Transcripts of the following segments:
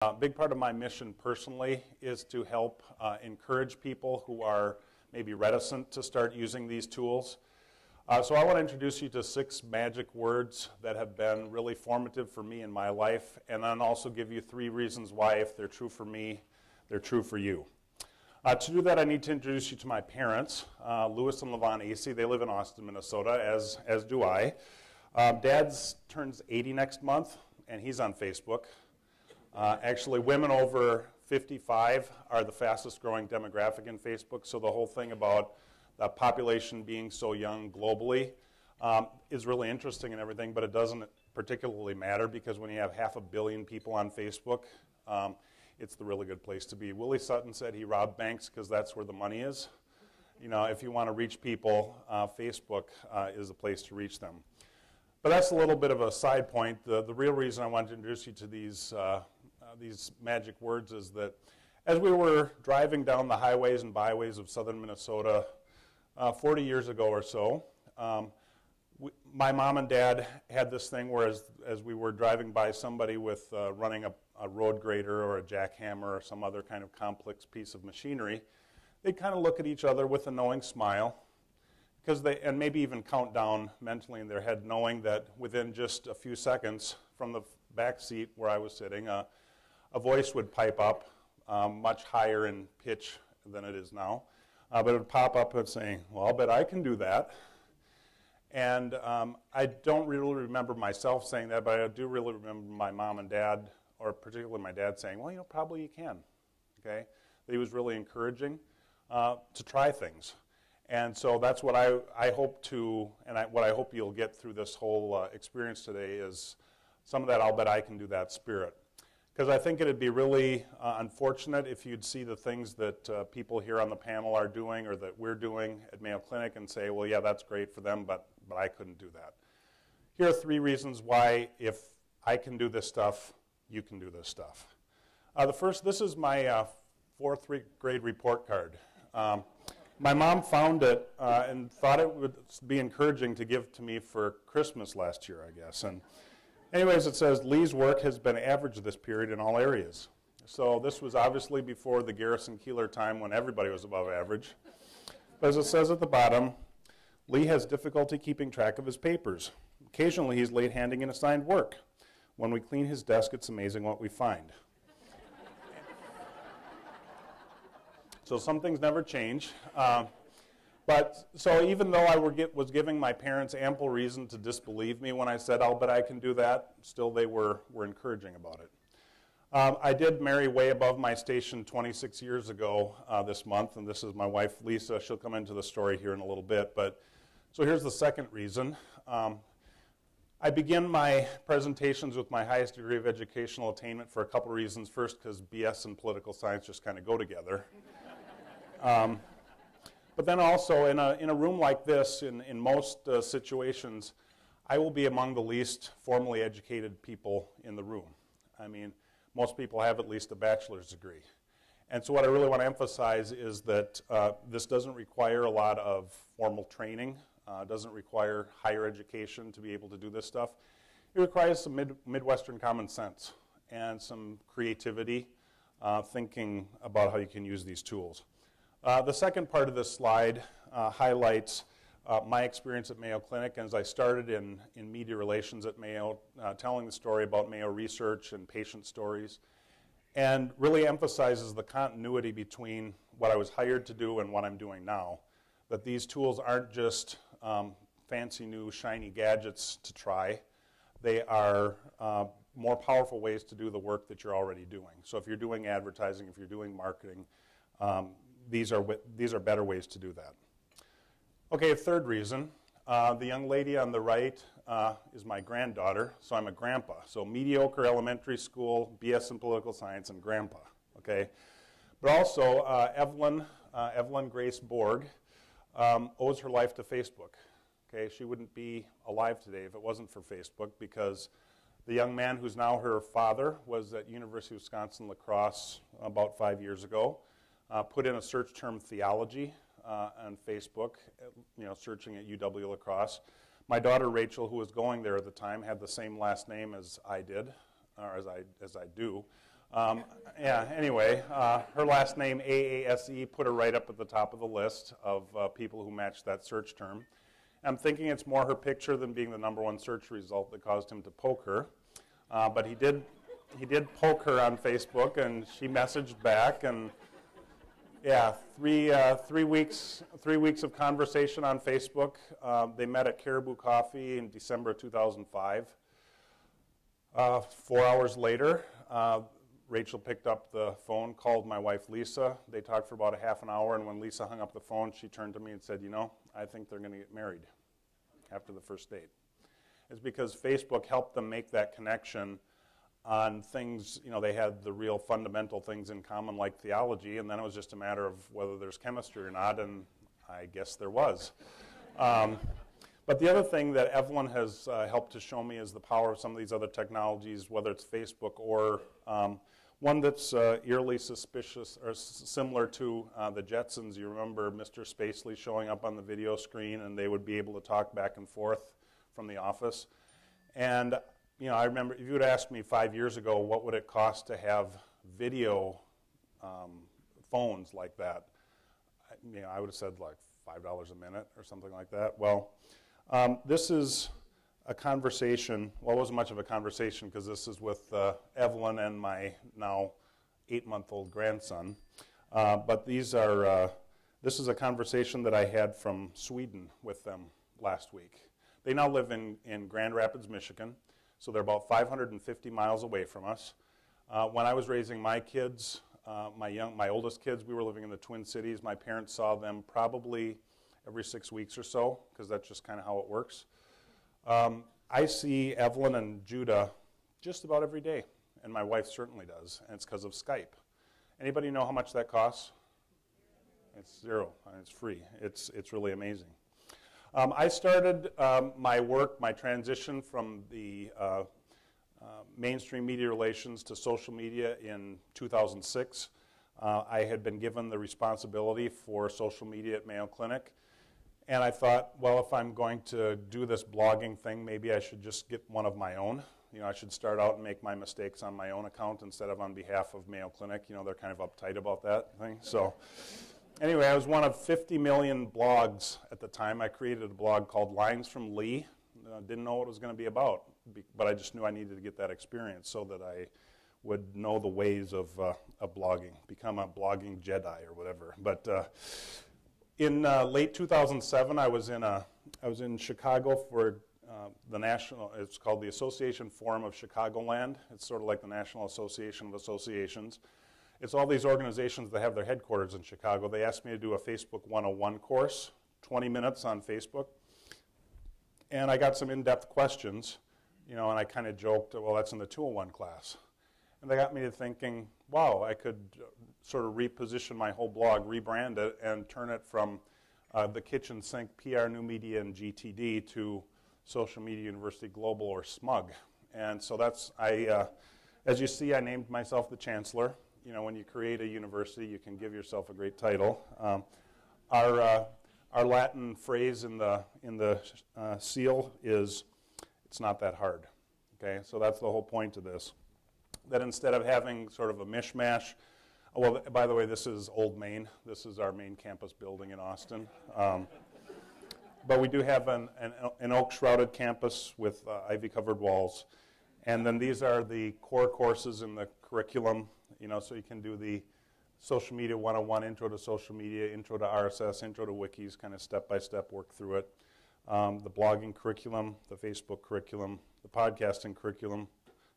A big part of my mission personally is to help encourage people who are maybe reticent to start using these tools. So I want to introduce you to 6 magic words that have been really formative for me in my life, and then also give you 3 reasons why, if they're true for me, they're true for you. To do that, I need to introduce you to my parents, Louis and Levon Acey. They live in Austin, Minnesota, as do I. Dad turns 80 next month, and he's on Facebook. Actually, women over 55 are the fastest growing demographic in Facebook, so the whole thing about the population being so young globally is really interesting and everything, but it doesn't particularly matter because when you have 500 million people on Facebook, it's the really good place to be. Willie Sutton said he robbed banks because that's where the money is. You know, if you want to reach people, Facebook is the place to reach them. But that's a little bit of a side point. The real reason I wanted to introduce you to these magic words is that as we were driving down the highways and byways of southern Minnesota 40 years ago or so, my mom and dad had this thing where as we were driving by somebody with running a road grader or a jackhammer or some other kind of complex piece of machinery, they'd kind of look at each other with a knowing smile, and maybe even count down mentally in their head, knowing that within just a few seconds from the back seat where I was sitting, a voice would pipe up much higher in pitch than it is now. But it would pop up and say, well, I'll bet I can do that. And I don't really remember myself saying that, but I do really remember my mom and dad, or particularly my dad, saying, well, probably you can. Okay? That he was really encouraging to try things. And so that's what I hope to, and what I hope you'll get through this whole experience today is some of that I'll bet I can do that spirit. Because I think it would be really unfortunate if you'd see the things that people here on the panel are doing or that we're doing at Mayo Clinic and say, well, yeah, that's great for them, but I couldn't do that. Here are 3 reasons why if I can do this stuff, you can do this stuff. The first, this is my 4th grade report card. My mom found it and thought it would be encouraging to give to me for Christmas last year, I guess. And anyways, it says, Lee's work has been average this period in all areas. So this was obviously before the Garrison Keillor time when everybody was above average. But as it says at the bottom, Lee has difficulty keeping track of his papers. Occasionally he's late handing in assigned work. When we clean his desk, it's amazing what we find. So some things never change. So even though I was giving my parents ample reason to disbelieve me when I said, I'll bet I can do that, still they were encouraging about it. I did marry way above my station 26 years ago this month, and this is my wife, Lisa. She'll come into the story here in a little bit. So here's the second reason. I begin my presentations with my highest degree of educational attainment for a couple reasons. First, because BS and political science just kind of go together. But then also, in a room like this, in most situations, I will be among the least formally educated people in the room. I mean, most people have at least a bachelor's degree. And so what I really want to emphasize is that this doesn't require a lot of formal training. Doesn't require higher education to be able to do this stuff. It requires some Midwestern common sense and some creativity, thinking about how you can use these tools. The second part of this slide highlights my experience at Mayo Clinic as I started in media relations at Mayo, telling the story about Mayo research and patient stories, and really emphasizes the continuity between what I was hired to do and what I'm doing now. That these tools aren't just fancy new shiny gadgets to try. They are more powerful ways to do the work that you're already doing. So if you're doing advertising, if you're doing marketing, these are better ways to do that. Okay, a third reason. The young lady on the right is my granddaughter, so I'm a grandpa. So mediocre elementary school, BS in political science, and grandpa. Okay, but also Evelyn Grace Borg owes her life to Facebook. Okay, she wouldn't be alive today if it wasn't for Facebook, because the young man who's now her father was at University of Wisconsin La Crosse about 5 years ago. Put in a search term theology on Facebook, searching at UW La Crosse. My daughter Rachel, who was going there at the time, had the same last name as I did, or as I do. Yeah, anyway, her last name, AASE, put her right up at the top of the list of people who matched that search term. I'm thinking it's more her picture than being the #1 search result that caused him to poke her. But he did poke her on Facebook, and she messaged back, and yeah, three weeks of conversation on Facebook. They met at Caribou Coffee in December of 2005. 4 hours later, Rachel picked up the phone, called my wife Lisa. They talked for about a half an hour, and when Lisa hung up the phone, she turned to me and said, I think they're going to get married after the first date. It's because Facebook helped them make that connection on things, they had the real fundamental things in common like theology, and then it was just a matter of whether there's chemistry or not, and I guess there was. But the other thing that Evelyn has helped to show me is the power of some of these other technologies, whether it's Facebook or one that's eerily suspicious or similar to the Jetsons. You remember Mr. Spacely showing up on the video screen, and they would be able to talk back and forth from the office. And I remember if you would ask me 5 years ago, what would it cost to have video phones like that? I would have said like $5 a minute or something like that. Well, this is a conversation. Well, it wasn't much of a conversation because this is with Evelyn and my now 8-month-old grandson. But this is a conversation that I had from Sweden with them last week. They now live in Grand Rapids, Michigan. So they're about 550 miles away from us. When I was raising my kids, my oldest kids, we were living in the Twin Cities. My parents saw them probably every 6 weeks or so, because that's just kind of how it works. I see Evelyn and Judah just about every day, and my wife certainly does, and it's because of Skype. Anybody know how much that costs? It's $0, and it's free. It's really amazing. I started my transition from the mainstream media relations to social media in 2006. I had been given the responsibility for social media at Mayo Clinic, and I thought, well, if I'm going to do this blogging thing, maybe I should just get one of my own. I should start out and make my mistakes on my own account instead of on behalf of Mayo Clinic. They're kind of uptight about that thing. So anyway, I was one of 50 million blogs at the time. I created a blog called Lines from Lee. Didn't know what it was going to be about, but I just knew I needed to get that experience so that I would know the ways of blogging, become a blogging Jedi or whatever. But in late 2007, I was in Chicago for it's called the Association Forum of Chicagoland. It's sort of like the National Association of Associations. It's all these organizations that have their headquarters in Chicago. They asked me to do a Facebook 101 course, 20 minutes on Facebook. And I got some in-depth questions, and I kind of joked, well, that's in the 201 class. And they got me to thinking, wow, I could sort of reposition my whole blog, rebrand it, and turn it from the kitchen sink PR, New Media, and GTD to Social Media University Global, or SMUG. And so as you see, I named myself the Chancellor. When you create a university, you can give yourself a great title. Our Latin phrase in the seal is, "It's not that hard." Okay, so that's the whole point of this. That instead of having sort of a mishmash, well, by the way, this is Old Main. This is our main campus building in Austin. But we do have an oak-shrouded campus with ivy-covered walls. And then these are the core courses in the curriculum, so you can do the Social Media 101, Intro to Social Media, Intro to RSS, Intro to Wikis, kind of step-by-step work through it. The blogging curriculum, the Facebook curriculum, the podcasting curriculum,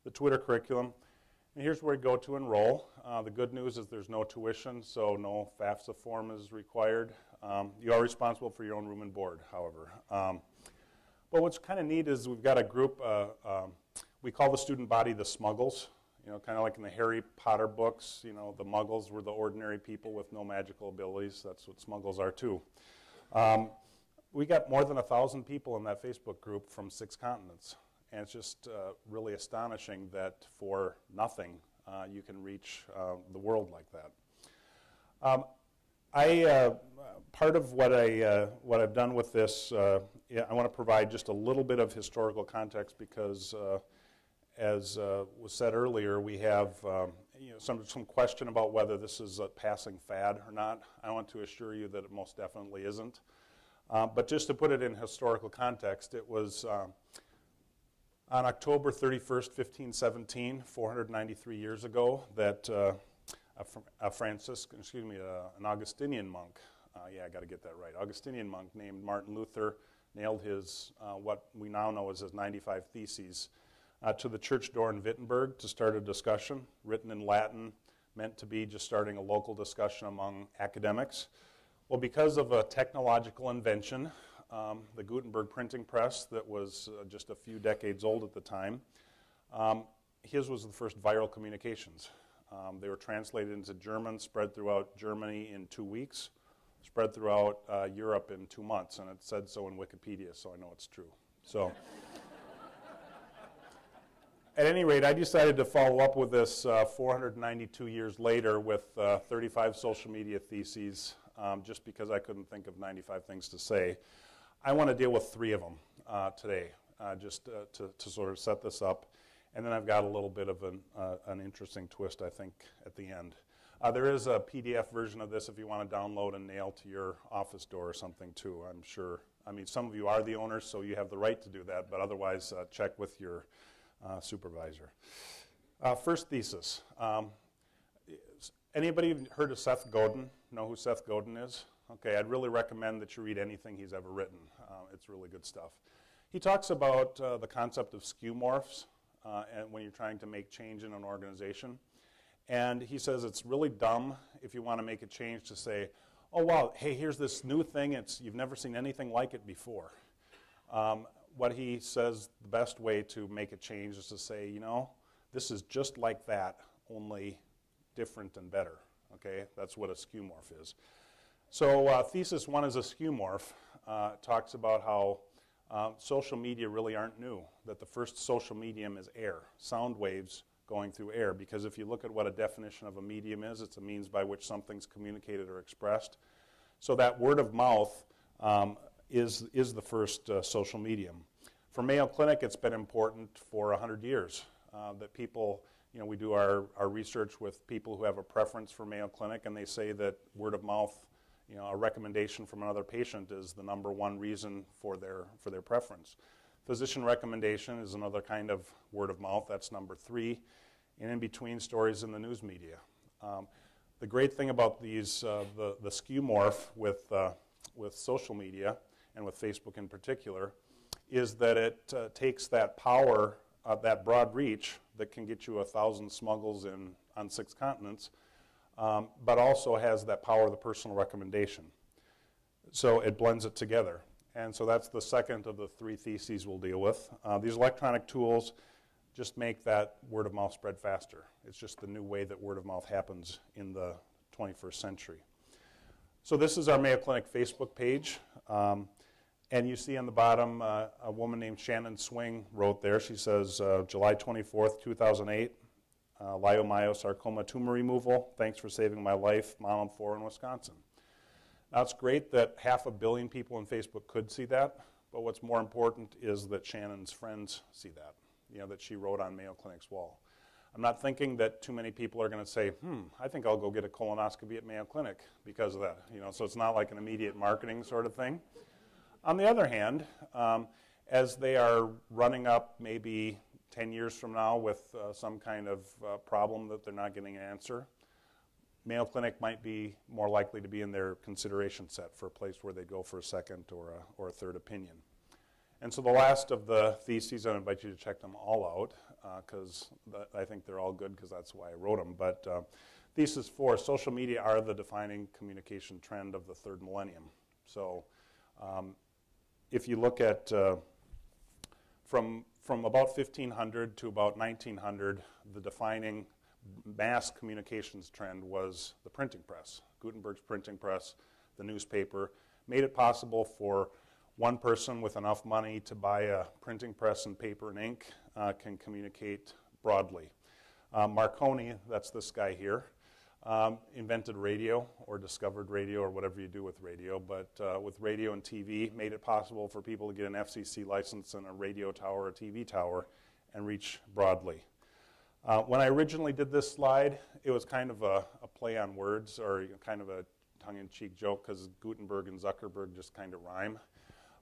the Twitter curriculum. And here's where you go to enroll. The good news is there's no tuition, so no FAFSA form is required. You are responsible for your own room and board, however. But what's kind of neat is we've got a group, we call the student body the Smuggles. Kind of like in the Harry Potter books, the Muggles were the ordinary people with no magical abilities. That's what Smuggles are too. We got more than 1,000 people in that Facebook group from 6 continents. And it's just really astonishing that for nothing you can reach the world like that. Part of what I've done with this, I want to provide just a little bit of historical context because as was said earlier, we have, some question about whether this is a passing fad or not. I want to assure you that it most definitely isn't. But just to put it in historical context, it was on October 31st, 1517, 493 years ago, that an Augustinian monk, I got to get that right, Augustinian monk named Martin Luther nailed his, what we now know as his 95 Theses, to the church door in Wittenberg to start a discussion, written in Latin, meant to be just starting a local discussion among academics. Well, because of a technological invention, the Gutenberg printing press that was just a few decades old at the time, his was the first viral communications. They were translated into German, spread throughout Germany in 2 weeks, spread throughout Europe in 2 months, and it said so in Wikipedia, so I know it's true. So, at any rate, I decided to follow up with this 492 years later with 35 social media theses, just because I couldn't think of 95 things to say. I want to deal with 3 of them today, just to sort of set this up. And then I've got a little bit of an interesting twist, I think, at the end. There is a PDF version of this if you want to download and nail to your office door or something, too, I'm sure. I mean, some of you are the owners, so you have the right to do that, but otherwise, check with your supervisor. First thesis. Anybody heard of Seth Godin? Know who Seth Godin is? Okay, I'd really recommend that you read anything he's ever written. It's really good stuff. He talks about the concept of skeuomorphs and when you're trying to make change in an organization. And he says it's really dumb if you want to make a change to say, oh, wow, hey, here's this new thing. You've never seen anything like it before. What he says the best way to make a change is to say, you know, this is just like that, only different and better. Okay, that's what a skeuomorph is. So thesis 1 is a skeuomorph. Talks about how social media really aren't new, that the first social medium is air, sound waves going through air, because if you look at what a definition of a medium is, it's a means by which something's communicated or expressed. So that word of mouth is the first social medium. For Mayo Clinic, it's been important for 100 years that people, we do our research with people who have a preference for Mayo Clinic, and they say that word of mouth, a recommendation from another patient is the #1 reason for their preference. Physician recommendation is another kind of word of mouth. That's #3. And in between, stories in the news media. The great thing about these, the skeuomorph with social media, and with Facebook in particular, is that it takes that power, that broad reach that can get you 1,000 smuggles on 6 continents, but also has that power of the personal recommendation. So it blends it together. And so that's the second of the 3 theses we'll deal with. These electronic tools just make that word of mouth spread faster. It's just the new way that word of mouth happens in the 21st century. So this is our Mayo Clinic Facebook page. And you see on the bottom, a woman named Shannon Swing wrote there. She says, July 24th, 2008, leiomyosarcoma tumor removal. Thanks for saving my life, Mom of 4 in Wisconsin. Now, it's great that 500 million people on Facebook could see that, but what's more important is that Shannon's friends see that, that she wrote on Mayo Clinic's wall. I'm not thinking that too many people are going to say, I think I'll go get a colonoscopy at Mayo Clinic because of that. So it's not like an immediate marketing sort of thing. On the other hand, as they are running up maybe 10 years from now with some kind of problem that they're not getting an answer, Mayo Clinic might be more likely to be in their consideration set for a place where they go for a second or a third opinion. And so the last of the theses, I invite you to check them all out because I think they're all good because that's why I wrote them. But thesis 4, social media are the defining communication trend of the 3rd millennium. So if you look at from about 1500 to about 1900, the defining mass communications trend was the printing press. Gutenberg's printing press, the newspaper, made it possible for one person with enough money to buy a printing press and paper and ink can communicate broadly. Marconi, that's this guy here, invented radio or discovered radio or whatever you do with radio, but with radio and TV, made it possible for people to get an FCC license and a radio tower, a TV tower, and reach broadly. When I originally did this slide, it was kind of a play on words, or kind of a tongue-in-cheek joke, because Gutenberg and Zuckerberg just kind of rhyme.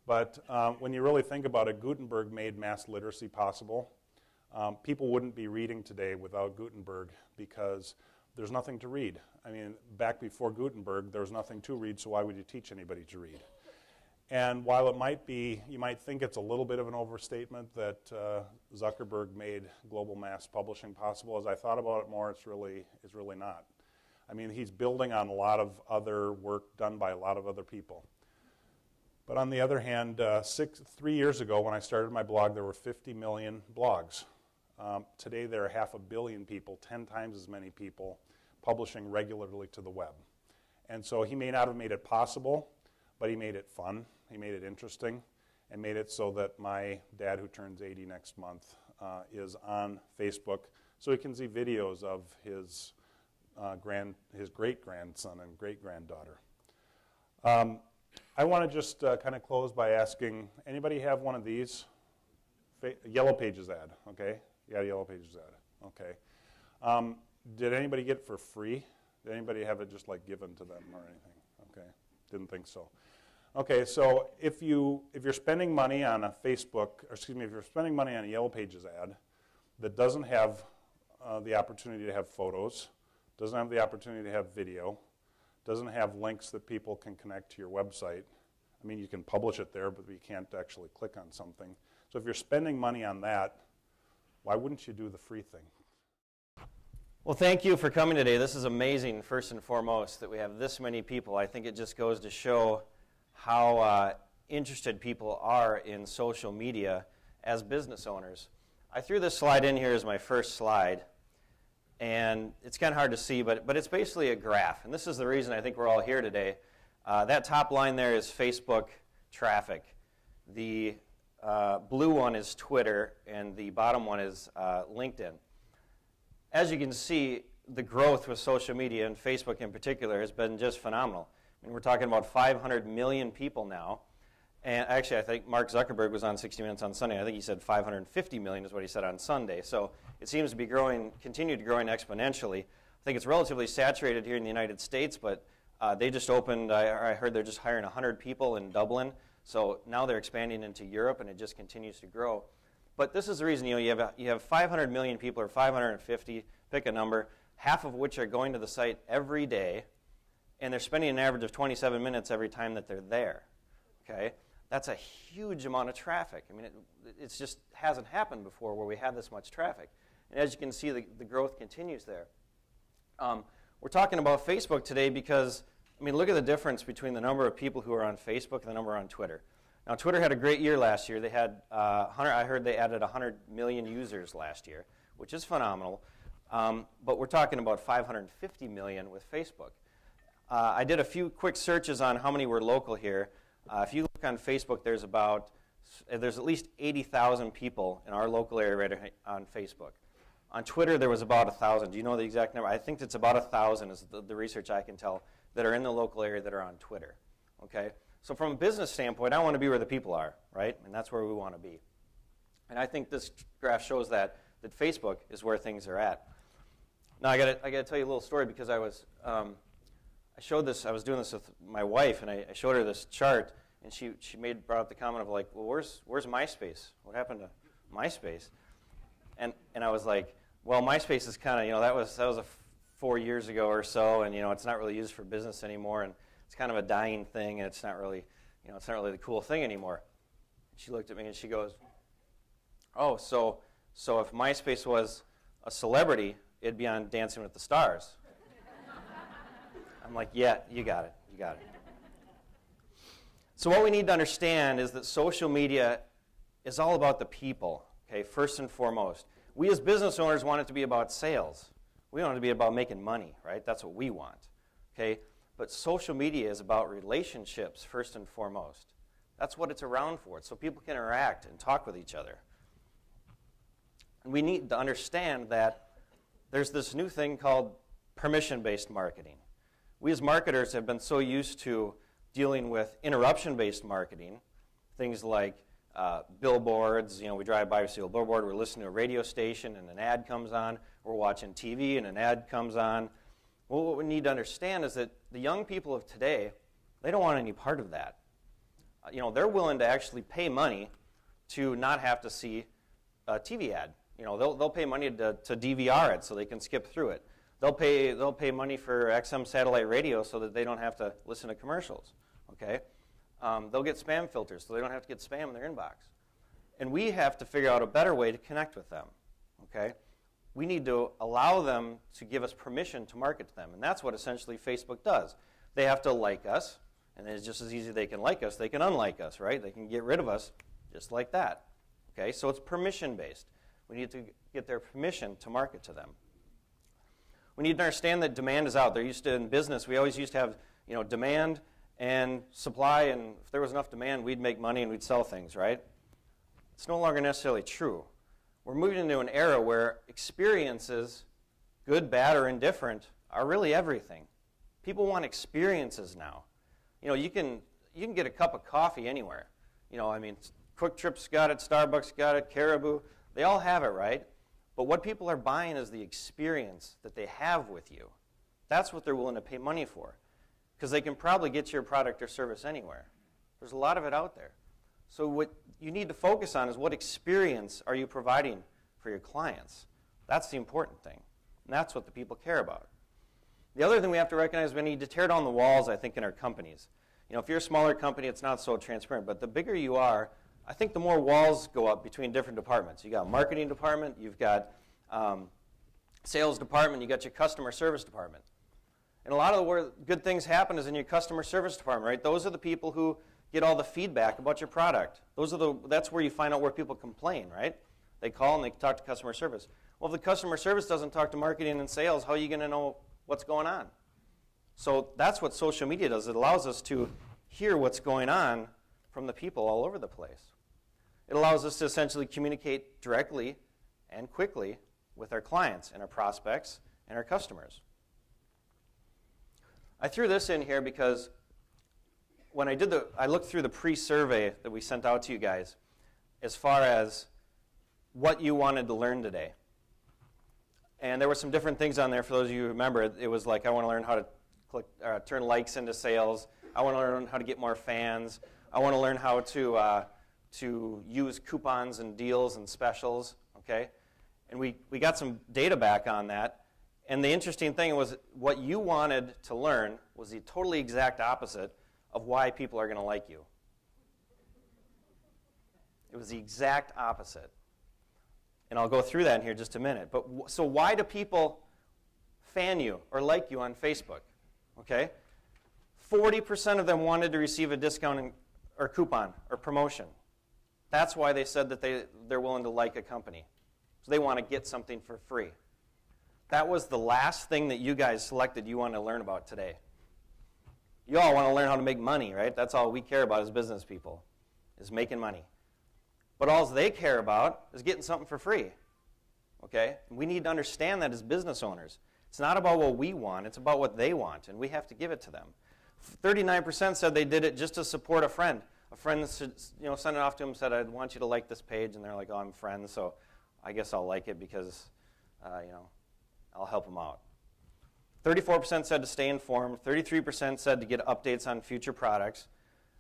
But when you really think about it, Gutenberg made mass literacy possible. People wouldn't be reading today without Gutenberg, because there's nothing to read. I mean, back before Gutenberg, there was nothing to read, so why would you teach anybody to read? And while it might be, you might think it's a little bit of an overstatement that Zuckerberg made global mass publishing possible, as I thought about it more, it's really not. I mean, he's building on a lot of other work done by a lot of other people. But on the other hand, 3 years ago when I started my blog, there were 50 million blogs. Today there are 500 million people, 10 times as many people, publishing regularly to the web. And so he may not have made it possible, but he made it fun, he made it interesting, and made it so that my dad, who turns 80 next month, is on Facebook, so he can see videos of his great-grandson and great-granddaughter. I want to just kind of close by asking, anybody have one of these? Yellow Pages ad, okay? Yeah, Yellow Pages ad, okay. Did anybody get it for free? Did anybody have it just like given to them or anything? Okay, didn't think so. Okay, so if you're spending money on a Facebook, or excuse me, if you're spending money on a Yellow Pages ad that doesn't have the opportunity to have photos, doesn't have the opportunity to have video, doesn't have links that people can connect to your website. I mean, you can publish it there, but you can't actually click on something. So if you're spending money on that, why wouldn't you do the free thing? Well, thank you for coming today. This is amazing, first and foremost, that we have this many people. I think it just goes to show how interested people are in social media as business owners. I threw this slide in here as my first slide, and it's kind of hard to see, but it's basically a graph. And this is the reason I think we're all here today. That top line there is Facebook traffic. The blue one is Twitter, and the bottom one is LinkedIn. As you can see, the growth with social media, and Facebook in particular, has been just phenomenal. I mean, we're talking about 500 million people now. And actually, I think Mark Zuckerberg was on 60 Minutes on Sunday. I think he said 550 million is what he said on Sunday. So it seems to be growing, continued growing exponentially. I think it's relatively saturated here in the United States, but they just opened, I heard they're just hiring 100 people in Dublin. So now they're expanding into Europe, and it just continues to grow. But this is the reason, you have 500 million people, or 550, pick a number, half of which are going to the site every day, and they're spending an average of 27 minutes every time that they're there. Okay? That's a huge amount of traffic. I mean, it just hasn't happened before where we have this much traffic. And as you can see, the growth continues there. We're talking about Facebook today because, I mean, look at the difference between the number of people who are on Facebook and the number on Twitter. Now, Twitter had a great year last year. They had, I heard they added 100 million users last year, which is phenomenal. But we're talking about 550 million with Facebook. I did a few quick searches on how many were local here. If you look on Facebook, there's at least 80,000 people in our local area right on Facebook. On Twitter, there was about 1,000. Do you know the exact number? I think it's about 1,000 is the research I can tell that are in the local area that are on Twitter. Okay? So from a business standpoint, I want to be where the people are, right? And that's where we want to be. And I think this graph shows that Facebook is where things are at. Now I got to tell you a little story because I was doing this with my wife, and I showed her this chart, and she brought up the comment of like, well, where's MySpace? What happened to MySpace? And I was like, well, MySpace is kind of, that was 4 years ago or so, and it's not really used for business anymore, and it's kind of a dying thing, and it's not really, it's not really the cool thing anymore. She looked at me and she goes, oh, so if MySpace was a celebrity, it'd be on Dancing with the Stars. I'm like, yeah, you got it. So what we need to understand is that social media is all about the people, okay, first and foremost. We as business owners want it to be about sales. We want it to be about making money, right? That's what we want, okay? But social media is about relationships first and foremost. That's what it's around for, so people can interact and talk with each other. And we need to understand that there's this new thing called permission-based marketing. We as marketers have been so used to dealing with interruption-based marketing, things like billboards. We drive by, we see a billboard, we're listening to a radio station, and an ad comes on. we're watching TV and an ad comes on. Well, what we need to understand is that the young people of today, they don't want any part of that. They're willing to actually pay money to not have to see a TV ad. They'll pay money to DVR it so they can skip through it. They'll pay money for XM satellite radio so that they don't have to listen to commercials. Okay, they'll get spam filters so they don't have to get spam in their inbox. And we have to figure out a better way to connect with them. Okay, we need to allow them to give us permission to market to them, and that's what essentially Facebook does. They have to like us, and it's just as easy they can like us, they can unlike us, right? They can get rid of us just like that. Okay, so it's permission-based. We need to get their permission to market to them. We need to understand that demand is out there. In business, we always used to have demand and supply, and if there was enough demand, we'd make money and we'd sell things, right? It's no longer necessarily true. We're moving into an era where experiences, good, bad, or indifferent, are really everything. People want experiences now. You can get a cup of coffee anywhere. Quick Trip's got it, Starbucks got it, Caribou. They all have it, right? But what people are buying is the experience that they have with you. That's what they're willing to pay money for, because they can probably get your product or service anywhere. There's a lot of it out there. So what you need to focus on is what experience are you providing for your clients. That's the important thing, and that's what the people care about. The other thing we have to recognize is we need to tear down the walls, I think, in our companies. If you're a smaller company, it's not so transparent, but the bigger you are, I think the more walls go up between different departments. You've got marketing department, you've got sales department, you've got your customer service department. And a lot of where good things happen is in your customer service department, right? Those are the people who get all the feedback about your product. That's where you find out where people complain, right? They call and they talk to customer service. Well, if the customer service doesn't talk to marketing and sales, how are you going to know what's going on? So that's what social media does. It allows us to hear what's going on from the people all over the place. It allows us to essentially communicate directly and quickly with our clients and our prospects and our customers. I threw this in here because when I looked through the pre-survey that we sent out to you guys as far as what you wanted to learn today. And there were some different things on there. For those of you who remember, it was like, I want to learn how to turn likes into sales. I want to learn how to get more fans. I want to learn how to use coupons and deals and specials, okay? And we got some data back on that. And the interesting thing was what you wanted to learn was the totally exact opposite of why people are going to like you. It was the exact opposite. And I'll go through that in here just a minute. But so why do people fan you or like you on Facebook? Okay? 40% of them wanted to receive a discount or coupon or promotion. That's why they said that they're willing to like a company. So they want to get something for free. That was the last thing that you guys selected you want to learn about today. You all want to learn how to make money, right? That's all we care about as business people, is making money. But all they care about is getting something for free. Okay? We need to understand that as business owners. It's not about what we want, it's about what they want, and we have to give it to them. 39% said they did it just to support a friend. A friend sent it off to them, said, I want you to like this page, and they're like, oh, I'm friends, so I guess I'll like it because, I'll help them out. 34% said to stay informed. 33% said to get updates on future products.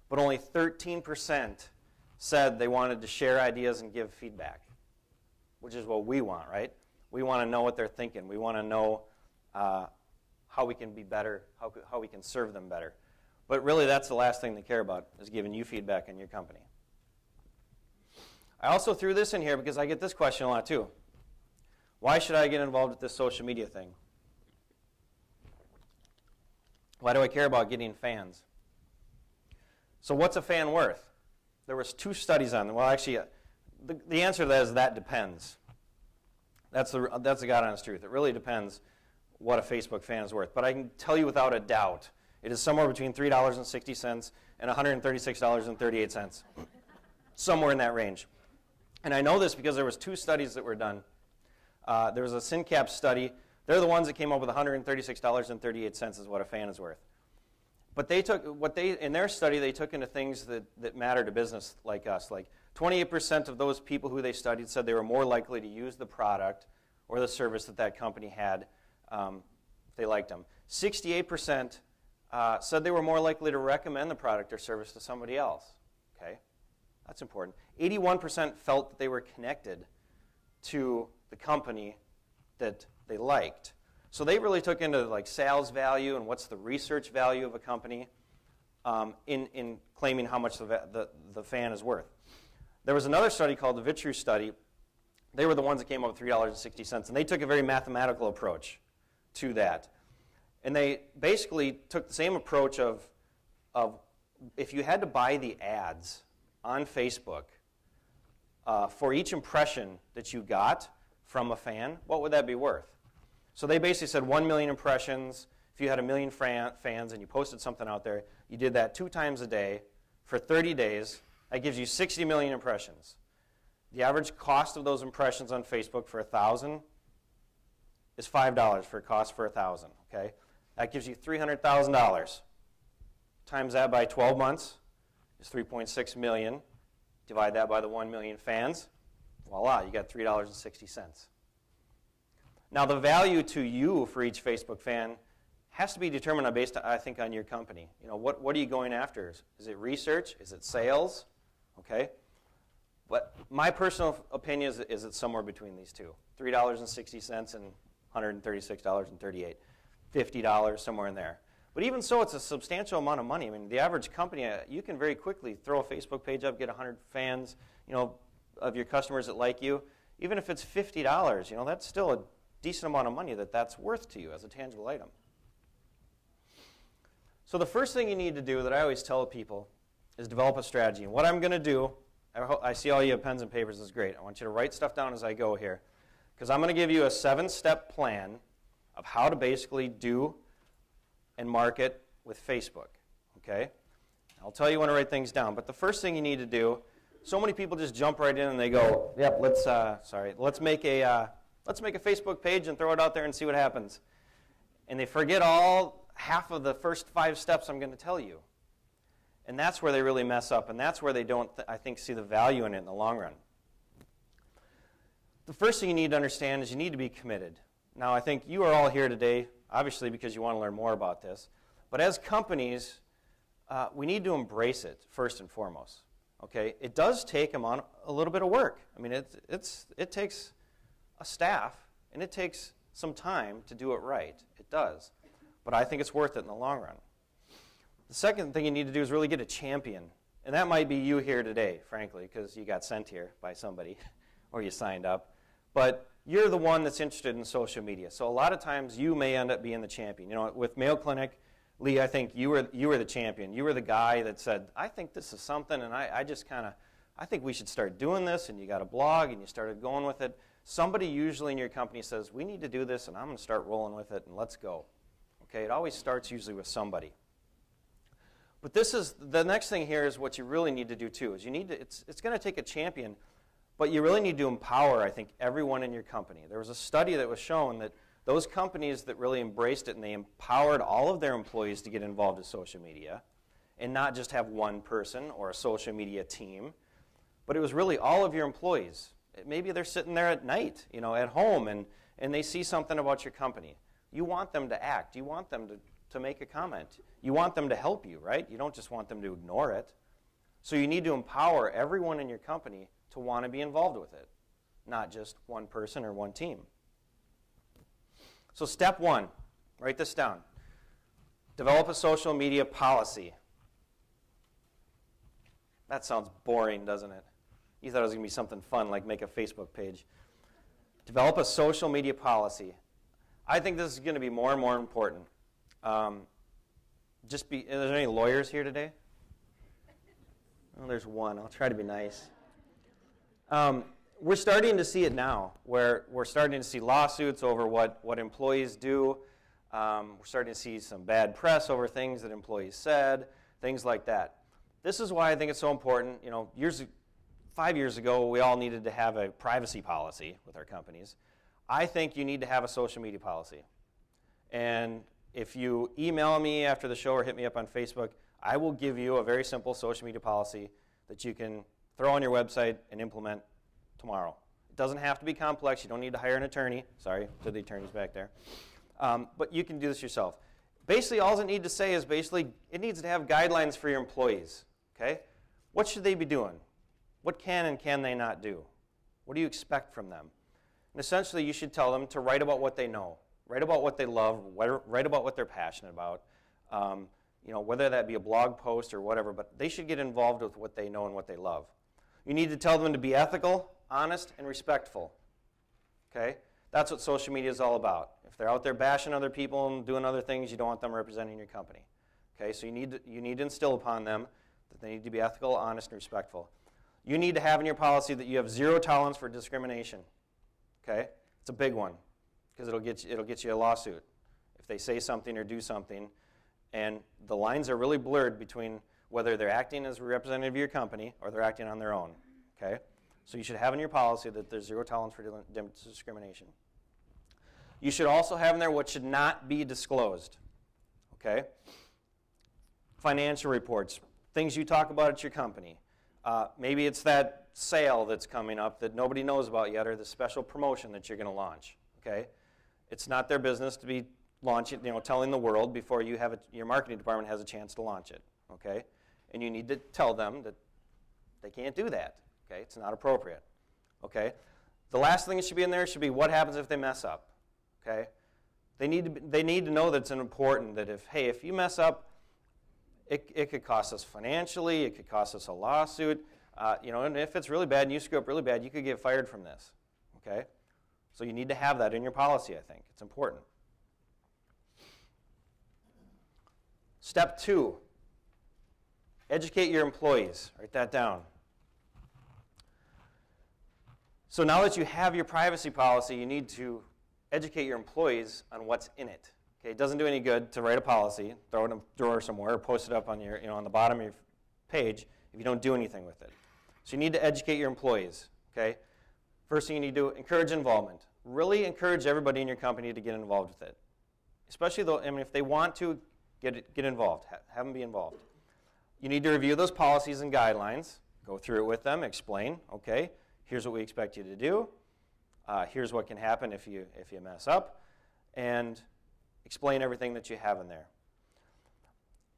But only 13% said they wanted to share ideas and give feedback, which is what we want, right? We want to know what they're thinking. We want to know how we can be better, how we can serve them better. But really, that's the last thing they care about, is giving you feedback in your company. I also threw this in here because I get this question a lot too. Why should I get involved with this social media thing? Why do I care about getting fans? So what's a fan worth? There was 2 studies on them. Well, actually, the answer to that is that depends. That's the God honest truth. It really depends what a Facebook fan is worth. But I can tell you without a doubt, it is somewhere between $3.60 and $136.38. Somewhere in that range. And I know this because there was 2 studies that were done. There was a SynCap study. They're the ones that came up with $136.38 is what a fan is worth. But they took in their study, they took into things that matter to business like us. Like 28% of those people who they studied said they were more likely to use the product or the service that that company had, if they liked them. 68% said they were more likely to recommend the product or service to somebody else. Okay, that's important. 81% felt that they were connected to the company that they liked. So they really took into like sales value and what's the research value of a company in claiming how much the fan is worth. There was another study called the Vitrue study. They were the ones that came up with $3.60, and they took a very mathematical approach to that. And they basically took the same approach of if you had to buy the ads on Facebook for each impression that you got from a fan, what would that be worth? So they basically said 1 million impressions. If you had 1 million fans and you posted something out there, you did that 2 times a day for 30 days. That gives you 60 million impressions. The average cost of those impressions on Facebook for 1,000 is $5 for a cost for 1,000. Okay, that gives you $300,000. Times that by 12 months is 3.6 million. Divide that by the 1 million fans. Voila, you got $3.60. Now, the value to you for each Facebook fan has to be determined based, I think, on your company. You know, what are you going after? Is it research? Is it sales? Okay. But my personal opinion is it's somewhere between these two. $3.60 and $136.38. $50, somewhere in there. But even so, it's a substantial amount of money. I mean, the average company, you can very quickly throw a Facebook page up, get 100 fans, you know, of your customers that like you. Even if it's $50, you know, that's still a decent amount of money that's worth to you as a tangible item. So the first thing you need to do that I always tell people is develop a strategy. And what I'm going to do, I see all you have pens and papers, this is great. I want you to write stuff down as I go here. Because I'm going to give you a 7-step plan of how to basically do and market with Facebook. Okay? I'll tell you when to write things down. But the first thing you need to do, so many people just jump right in and they go, yep, let's make a Facebook page and throw it out there and see what happens. And they forget half of the first 5 steps I'm going to tell you. And that's where they really mess up, and that's where they don't, I think, see the value in it in the long run. The first thing you need to understand is you need to be committed. Now, I think you are all here today, obviously, because you want to learn more about this. But as companies, we need to embrace it, first and foremost. Okay? It does take a little bit of work. I mean, it takes a staff, and it takes some time to do it right. It does. But I think it's worth it in the long run. The second thing you need to do is really get a champion. And that might be you here today, frankly, because you got sent here by somebody or you signed up. But you're the one that's interested in social media. So a lot of times you may end up being the champion. You know, with Mayo Clinic, Lee, I think you were the champion. You were the guy that said, I think this is something, and I think we should start doing this, and you got a blog, and you started going with it. Somebody usually in your company says, we need to do this, and I'm going to start rolling with it, and let's go. Okay, it always starts usually with somebody. But the next thing here is what you really need to do too, is it's going to take a champion, but you really need to empower, I think, everyone in your company. There was a study that was shown that those companies that really embraced it and they empowered all of their employees to get involved in social media and not just have one person or a social media team, but it was really all of your employees. Maybe they're sitting there at night, you know, at home, and they see something about your company. You want them to act. You want them to make a comment. You want them to help you, right? You don't just want them to ignore it. So you need to empower everyone in your company to want to be involved with it, not just one person or one team. So step 1, write this down. Develop a social media policy. That sounds boring, doesn't it? You thought it was going to be something fun, like make a Facebook page. Develop a social media policy. I think this is going to be more and more important. Are there any lawyers here today? Oh, there's one. I'll try to be nice. We're starting to see it now, where we're starting to see lawsuits over what employees do. We're starting to see some bad press over things that employees said, things like that. This is why I think it's so important. You know, 5 years ago, we all needed to have a privacy policy with our companies. I think you need to have a social media policy. And if you email me after the show or hit me up on Facebook, I will give you a very simple social media policy that you can throw on your website and implement tomorrow. doesn't have to be complex. You don't need to hire an attorney. Sorry to the attorneys back there. But you can do this yourself. Basically, all it needs to say is it needs to have guidelines for your employees. Okay? What should they be doing? What can and can they not do? What do you expect from them? And essentially, you should tell them to write about what they know, write about what they love, write about what they're passionate about. Whether that be a blog post or whatever, but they should get involved with what they know and what they love. You need to tell them to be ethical, honest, and respectful. Okay? That's what social media is all about. If they're out there bashing other people and doing other things, you don't want them representing your company. Okay? So you need to instill upon them that they need to be ethical, honest, and respectful. You need to have in your policy that you have 0 tolerance for discrimination. Okay? It's a big one because it'll get you a lawsuit if they say something or do something. And the lines are really blurred between whether they're acting as a representative of your company or they're acting on their own. Okay? So you should have in your policy that there's 0 tolerance for discrimination. You should also have in there what should not be disclosed. Okay? Financial reports, things you talk about at your company. Maybe it's that sale that's coming up that nobody knows about yet, or the special promotion that you're going to launch. Okay? It's not their business to be launching, telling the world before you have your marketing department has a chance to launch it. Okay? And you need to tell them that they can't do that. Okay? It's not appropriate. Okay? The last thing that should be in there should be what happens if they mess up. Okay? They need to know that it's important that if you mess up, it could cost us financially, it could cost us a lawsuit, and if it's really bad and you screw up really bad, you could get fired from this. Okay? So you need to have that in your policy, I think. It's important. Step 2, educate your employees. Write that down. So now that you have your privacy policy, you need to educate your employees on what's in it. Okay, it doesn't do any good to write a policy, throw it in a drawer somewhere, or post it up on on the bottom of your page if you don't do anything with it. So you need to educate your employees. Okay, first thing you need to do, encourage involvement. Really encourage everybody in your company to get involved with it. Especially though, if they want to get involved, have them be involved. You need to review those policies and guidelines, go through it with them, explain. Okay, here's what we expect you to do. Here's what can happen if you mess up, and explain everything that you have in there.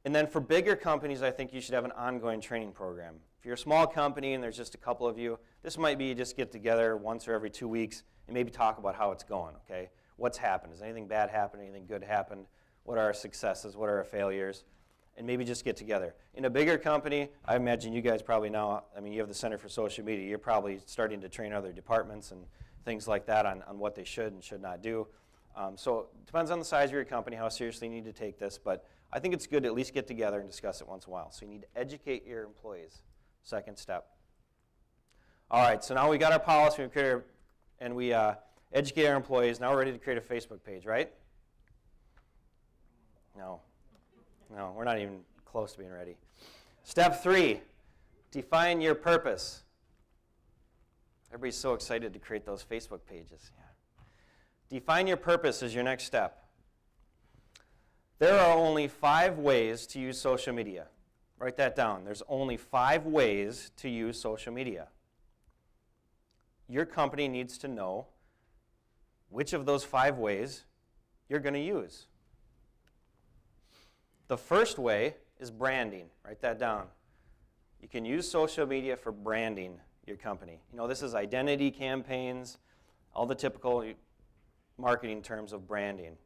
And then for bigger companies, I think you should have an ongoing training program. If you're a small company and there's just a couple of you, this might be just get together once or every 2 weeks and maybe talk about how it's going, okay? What's happened? Has anything bad happened? Anything good happened? What are our successes? What are our failures? And maybe just get together. In a bigger company, I imagine you guys probably now, you have the Center for Social Media. You're probably starting to train other departments and things like that on what they should and should not do. So it depends on the size of your company, how seriously you need to take this, but I think it's good to at least get together and discuss it once in a while. So you need to educate your employees. Second step. All right, so now we got our policy, we educate our employees. Now we're ready to create a Facebook page, right? No, we're not even close to being ready. Step 3, define your purpose. Everybody's so excited to create those Facebook pages. Yeah. Define your purpose is your next step. There are only 5 ways to use social media. Write that down. There's only 5 ways to use social media. Your company needs to know which of those 5 ways you're going to use. The first way is branding. Write that down. You can use social media for branding your company. This is identity campaigns, all the typical marketing terms of branding.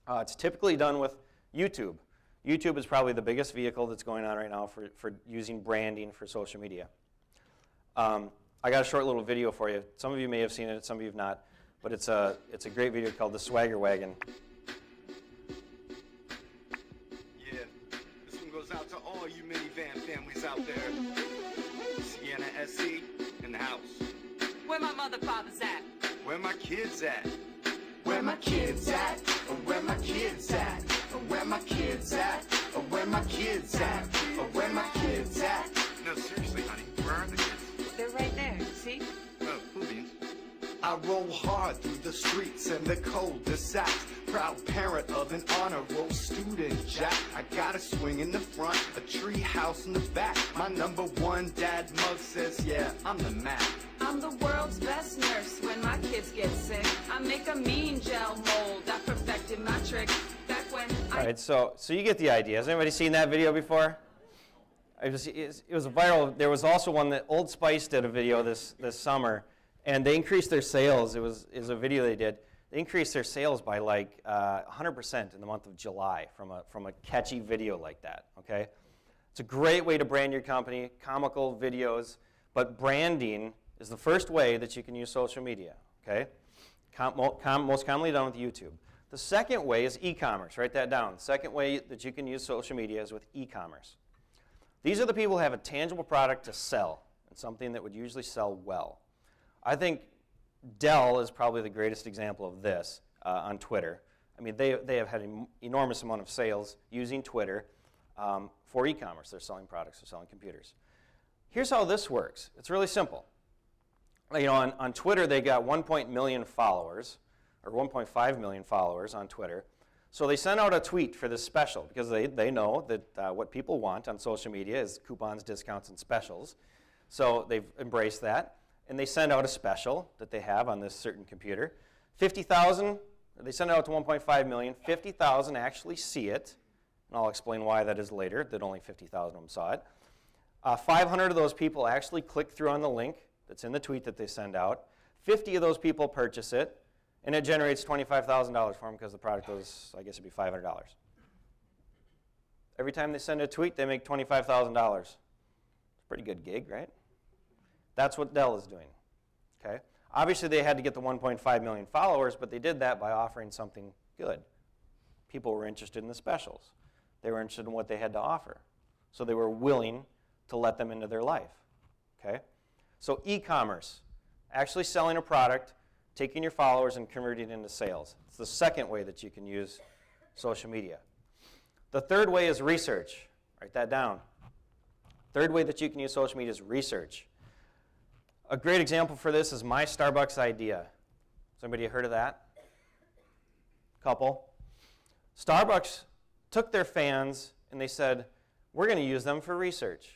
It's typically done with YouTube. YouTube is probably the biggest vehicle that's going on right now for using branding for social media. I got a short little video for you. Some of you may have seen it, some of you have not, but it's a great video called The Swagger Wagon. Yeah, this one goes out to all you minivan families out there. Sienna SE in the house. Where my mother, father's at? Where my kids at? Where my kids at? Where my kids at? Where my kids at? Where my kids at? Where my kids at? No, seriously, honey, where are the kids? They're right there, see? Oh, cool beans. I roll hard through the streets and the cul-de-sacs. Proud parent of an honor roll student, Jack. I got a swing in the front, a tree house in the back. My #1 dad mug says, yeah, I'm the Mac. I'm the world's best nurse when my kids get sick. I make a mean gel mold. I perfected my trick back when All right, so you get the idea. Has anybody seen that video before? It was viral. There was also one that Old Spice did a video this summer, and they increased their sales. It was a video they did. They increased their sales by like 100% in the month of July from a catchy video like that, okay? It's a great way to brand your company, comical videos, but branding is the first way that you can use social media, okay? Most commonly done with YouTube. The second way is e-commerce. Write that down. The second way that you can use social media is with e-commerce. These are the people who have a tangible product to sell, and something that would usually sell well. I think Dell is probably the greatest example of this on Twitter. I mean, they have had an enormous amount of sales using Twitter for e-commerce. They're selling products, they're selling computers. Here's how this works. It's really simple. You know, on Twitter, they got 1.1 million followers, or 1.5 million followers on Twitter. So they sent out a tweet for this special because they know that what people want on social media is coupons, discounts, and specials. So they've embraced that. And they send out a special that they have on this certain computer. 50,000, they send it out to 1.5 million. 50,000 actually see it. And I'll explain why that is later, that only 50,000 of them saw it. 500 of those people actually click through on the link that's in the tweet that they send out. 50 of those people purchase it. And it generates $25,000 for them because the product was, I guess it'd be $500. Every time they send a tweet, they make $25,000. It's a pretty good gig, right? That's what Dell is doing, okay? Obviously, they had to get the 1.5 million followers, but they did that by offering something good. People were interested in the specials. They were interested in what they had to offer. So they were willing to let them into their life, okay? So e-commerce, actually selling a product, taking your followers and converting it into sales. It's the second way that you can use social media. The third way is research. Write that down. Third way that you can use social media is research. A great example for this is My Starbucks Idea. Has anybody heard of that? Couple. Starbucks took their fans and they said, we're going to use them for research.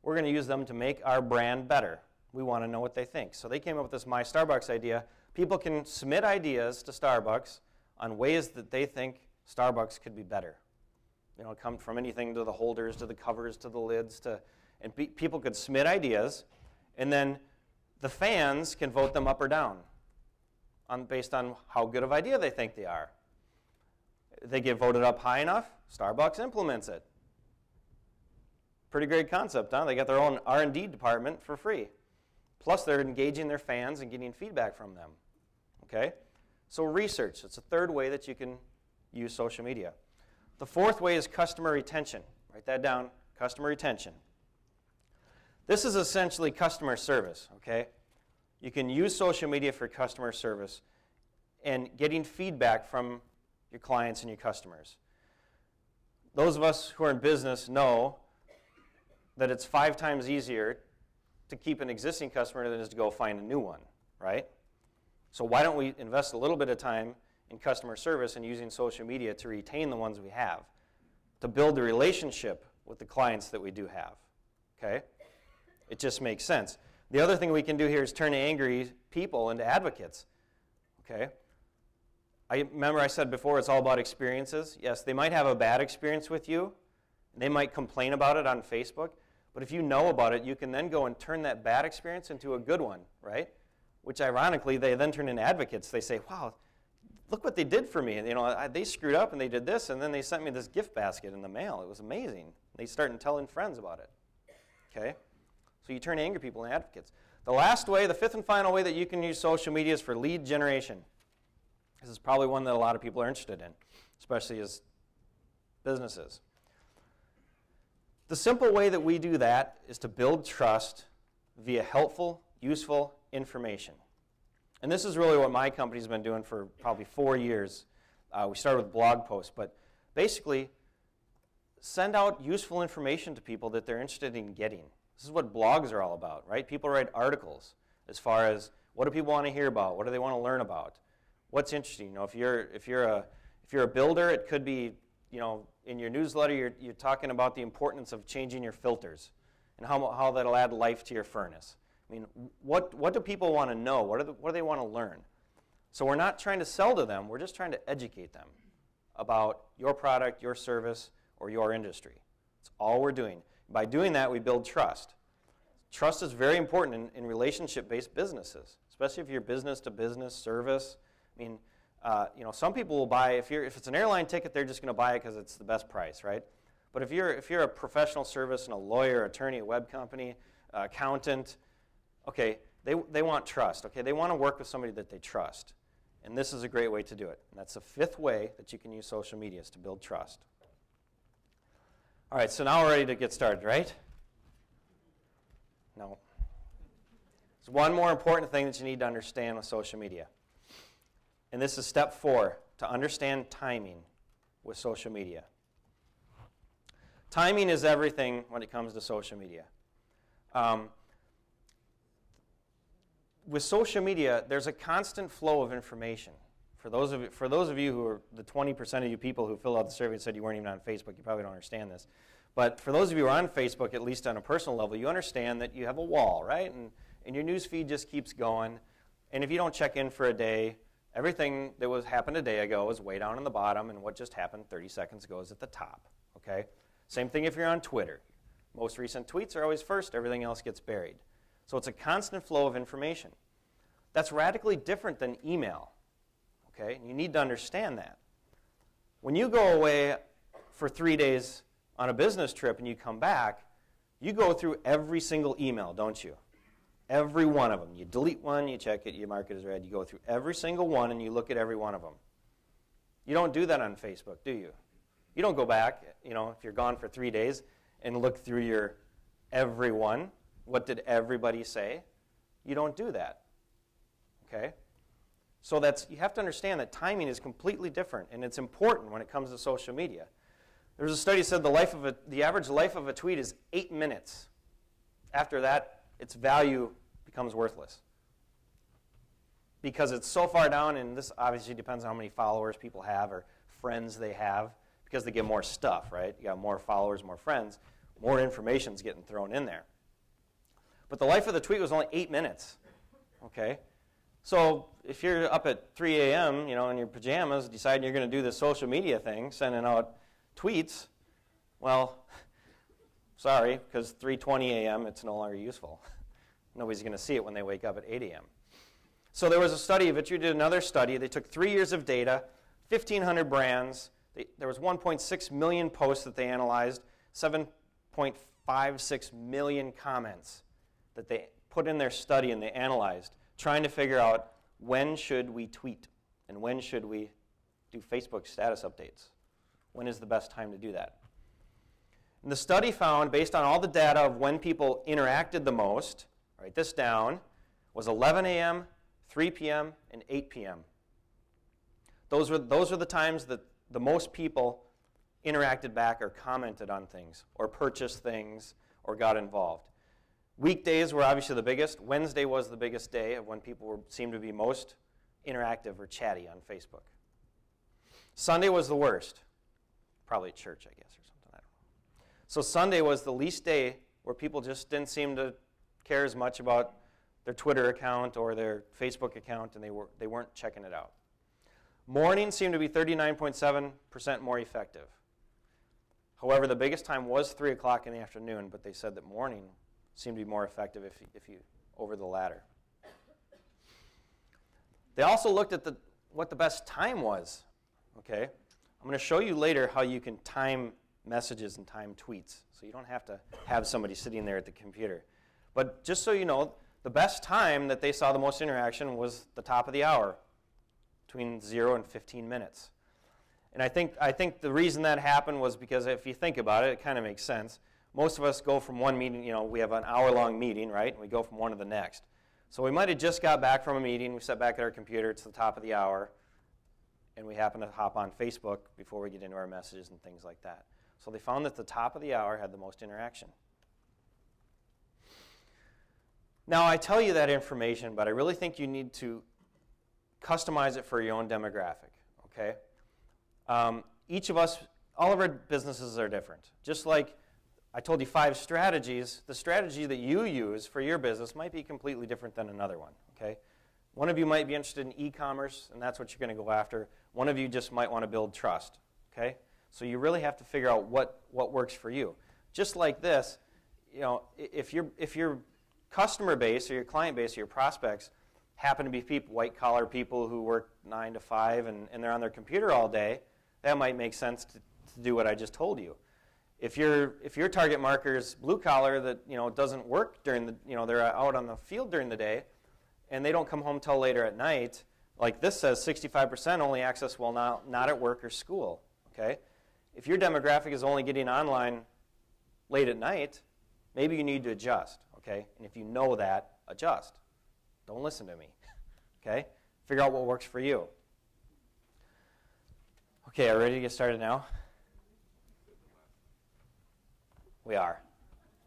We're going to use them to make our brand better. We want to know what they think. So they came up with this My Starbucks Idea. People can submit ideas to Starbucks on ways that they think Starbucks could be better. You know, it comes from anything to the holders, to the covers, to the lids, and people could submit ideas, and then the fans can vote them up or down based on how good of an idea they think they are. If they get voted up high enough, Starbucks implements it. Pretty great concept, huh? They got their own R&D department for free. Plus, they're engaging their fans and getting feedback from them. Okay? So research. It's a third way that you can use social media. The fourth way is customer retention. Write that down, customer retention. This is essentially customer service, okay? You can use social media for customer service and getting feedback from your clients and your customers. Those of us who are in business know that it's 5 times easier to keep an existing customer than it is to go find a new one, right? So why don't we invest a little bit of time in customer service and using social media to retain the ones we have, to build the relationship with the clients that we do have, okay? It just makes sense. The other thing we can do here is turn angry people into advocates, okay? Remember I said before it's all about experiences. Yes, they might have a bad experience with you. They might complain about it on Facebook. But if you know about it, you can then go and turn that bad experience into a good one, right? Which ironically, they then turn into advocates. They say, wow, look what they did for me. You know, they screwed up and they did this, and then they sent me this gift basket in the mail. It was amazing. They start telling friends about it, okay? So you turn angry people into advocates. The last way, the fifth and final way that you can use social media is for lead generation. This is probably one that a lot of people are interested in, especially as businesses. The simple way that we do that is to build trust via helpful, useful information. And this is really what my company's been doing for probably 4 years. We started with blog posts, but basically send out useful information to people that they're interested in getting. This is what blogs are all about, right? People write articles as far as what do people want to hear about, what do they want to learn about, what's interesting. You know, if you're a builder, it could be, you know, in your newsletter, you're talking about the importance of changing your filters and how that'll add life to your furnace. I mean, what do people want to know? What do they want to learn? So we're not trying to sell to them. We're just trying to educate them about your product, your service, or your industry. That's all we're doing. By doing that, we build trust. Trust is very important in relationship-based businesses, especially if you're business-to-business service. I mean, some people will buy, if it's an airline ticket, they're just going to buy it because it's the best price, right? But if you're a professional service and a lawyer, attorney, a web company, accountant, okay, they want trust. Okay, they want to work with somebody that they trust. And this is a great way to do it. And that's the fifth way that you can use social media is to build trust. All right, so now we're ready to get started, right? No. There's one more important thing that you need to understand with social media. And this is step 4, to understand timing with social media. Timing is everything when it comes to social media. With social media, there's a constant flow of information. For those of you who are the 20% of you people who filled out the survey and said you weren't even on Facebook, you probably don't understand this. But for those of you who are on Facebook, at least on a personal level, you understand that you have a wall, right? And your news feed just keeps going. And if you don't check in for a day, everything that happened a day ago is way down on the bottom, and what just happened 30 seconds ago is at the top, okay? Same thing if you're on Twitter. Most recent tweets are always first. Everything else gets buried. So it's a constant flow of information. That's radically different than email, okay? You need to understand that. When you go away for 3 days on a business trip and you come back, you go through every single email, don't you? Every one of them. You delete one, you check it, you mark it as read. You go through every single one and you look at every one of them. You don't do that on Facebook, do you? You don't go back, if you're gone for 3 days and look through your every one. What did everybody say? You don't do that. Okay? So you have to understand that timing is completely different, and it's important when it comes to social media. There's a study that said the average life of a tweet is 8 minutes. After that, its value becomes worthless. Because it's so far down, and this obviously depends on how many followers people have or friends they have, because they get more stuff, right? You got more followers, more friends, more information's getting thrown in there. But the life of the tweet was only 8 minutes, okay? So if you're up at 3 a.m., in your pajamas, deciding you're going to do this social media thing, sending out tweets, well, sorry, because 3:20 a.m., it's no longer useful. Nobody's going to see it when they wake up at 8 a.m. So there was a study, Vitru did another study. They took 3 years of data, 1,500 brands. There was 1.6 million posts that they analyzed, 7.56 million comments that they put in their study and they analyzed, trying to figure out when should we tweet and when should we do Facebook status updates. When is the best time to do that? And the study found, based on all the data of when people interacted the most, write this down, was 11 a.m., 3 p.m., and 8 p.m. Those were the times that the most people interacted back or commented on things or purchased things or got involved. Weekdays were obviously the biggest. Wednesday was the biggest day of when people seemed to be most interactive or chatty on Facebook. Sunday was the worst. Probably at church, I guess, or something. I don't know. So Sunday was the least day where people just didn't seem to care as much about their Twitter account or their Facebook account, and they weren't checking it out. Morning seemed to be 39.7% more effective. However, the biggest time was 3 o'clock in the afternoon, but they said that morning seemed to be more effective if you over the latter. They also looked at what the best time was. Okay, I'm going to show you later how you can time messages and time tweets, so you don't have to have somebody sitting there at the computer. But just so you know, the best time that they saw the most interaction was the top of the hour, between 0 and 15 minutes. And I think the reason that happened was because if you think about it, it kind of makes sense. Most of us go from one meeting, we have an hour-long meeting, right? And we go from one to the next. So we might have just got back from a meeting, we sat back at our computer, it's the top of the hour, and we happen to hop on Facebook before we get into our messages and things like that. So they found that the top of the hour had the most interaction. Now, I tell you that information, but I really think you need to customize it for your own demographic, okay? Each of us, all of our businesses are different. Just like I told you 5 strategies. The strategy that you use for your business might be completely different than another one, okay? One of you might be interested in e-commerce, and that's what you're going to go after. One of you just might want to build trust, okay? So you really have to figure out what works for you. Just like this, you know, if your customer base or your client base or your prospects happen to be people, white-collar people who work 9 to 5 and they're on their computer all day, that might make sense to do what I just told you. If your target marker is blue-collar that, you know, doesn't work during the, you know, they're out on the field during the day and they don't come home till later at night, like this says 65% only access while not at work or school, okay? If your demographic is only getting online late at night, maybe you need to adjust, okay? And if you know that, adjust. Don't listen to me, okay? Figure out what works for you. Okay, are we ready to get started now? We are.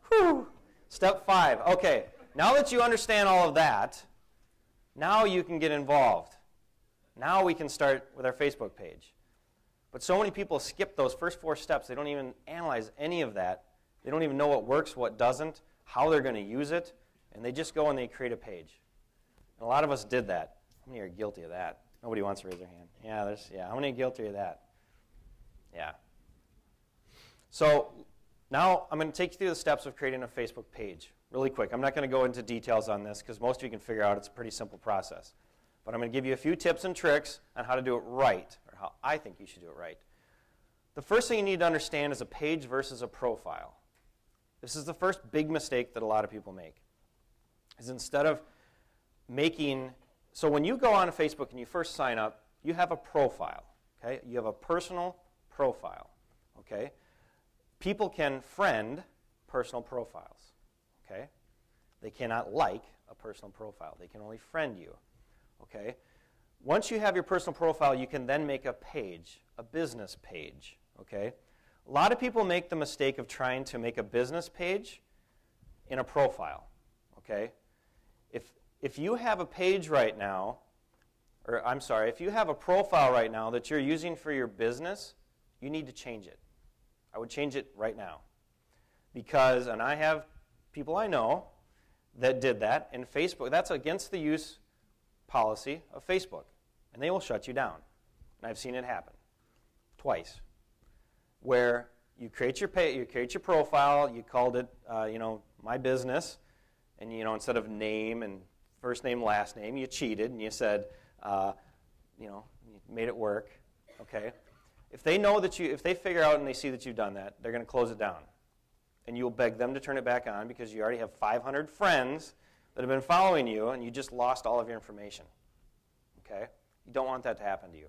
Whew. Step 5. Okay, now that you understand all of that, now you can get involved. Now we can start with our Facebook page. But so many people skip those first 4 steps. They don't even analyze any of that. They don't even know what works, what doesn't, how they're going to use it, and they just go and they create a page. And a lot of us did that. How many are guilty of that? Nobody wants to raise their hand. Yeah, how many are guilty of that? Yeah. So now I'm going to take you through the steps of creating a Facebook page really quick. I'm not going to go into details on this because most of you can figure out it's a pretty simple process. But I'm going to give you a few tips and tricks on how to do it right, or how I think you should do it right. The first thing you need to understand is a page versus a profile. This is the first big mistake that a lot of people make. Is instead of making, so when you go on Facebook and you first sign up, you have a profile, okay? You have a personal profile, okay? People can friend personal profiles, okay? They cannot like a personal profile. They can only friend you, okay? Once you have your personal profile, you can then make a page, a business page, okay? A lot of people make the mistake of trying to make a business page in a profile, okay? If you have a page right now, or I'm sorry, if you have a profile right now that you're using for your business, you need to change it. I would change it right now. Because, and I have people I know that did that, and Facebook, that's against the use policy of Facebook, and they will shut you down. And I've seen it happen twice, where you create your page, you create your profile, you called it, my business, and instead of name and first name, last name, you cheated and you said, you made it work, okay? If they know that if they figure out and they see that you've done that, they're going to close it down. And you'll beg them to turn it back on because you already have 500 friends that have been following you and you just lost all of your information, okay? You don't want that to happen to you.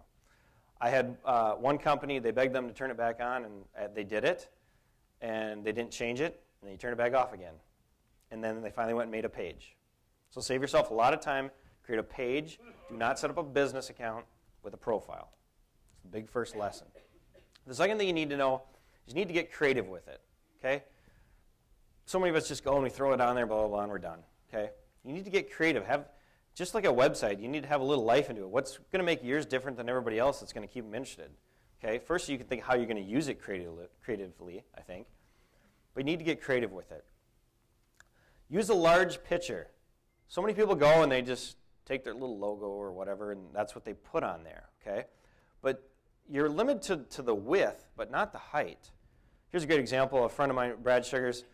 I had one company, they begged them to turn it back on, and they did it, and they didn't change it, and then you turn it back off again. And then they finally went and made a page. So save yourself a lot of time, create a page. Do not set up a business account with a profile. It's the big first lesson. The second thing you need to know is you need to get creative with it, okay? So many of us just go and we throw it on there, blah, blah, blah, and we're done, okay? You need to get creative. Just like a website, you need to have a little life into it. What's going to make yours different than everybody else that's going to keep them interested? Okay? First, you can think how you're going to use it creatively, I think. But you need to get creative with it. Use a large picture. So many people go and they just take their little logo or whatever, and that's what they put on there, okay? But you're limited to the width, but not the height. Here's a great example. A friend of mine, Brad Sugars,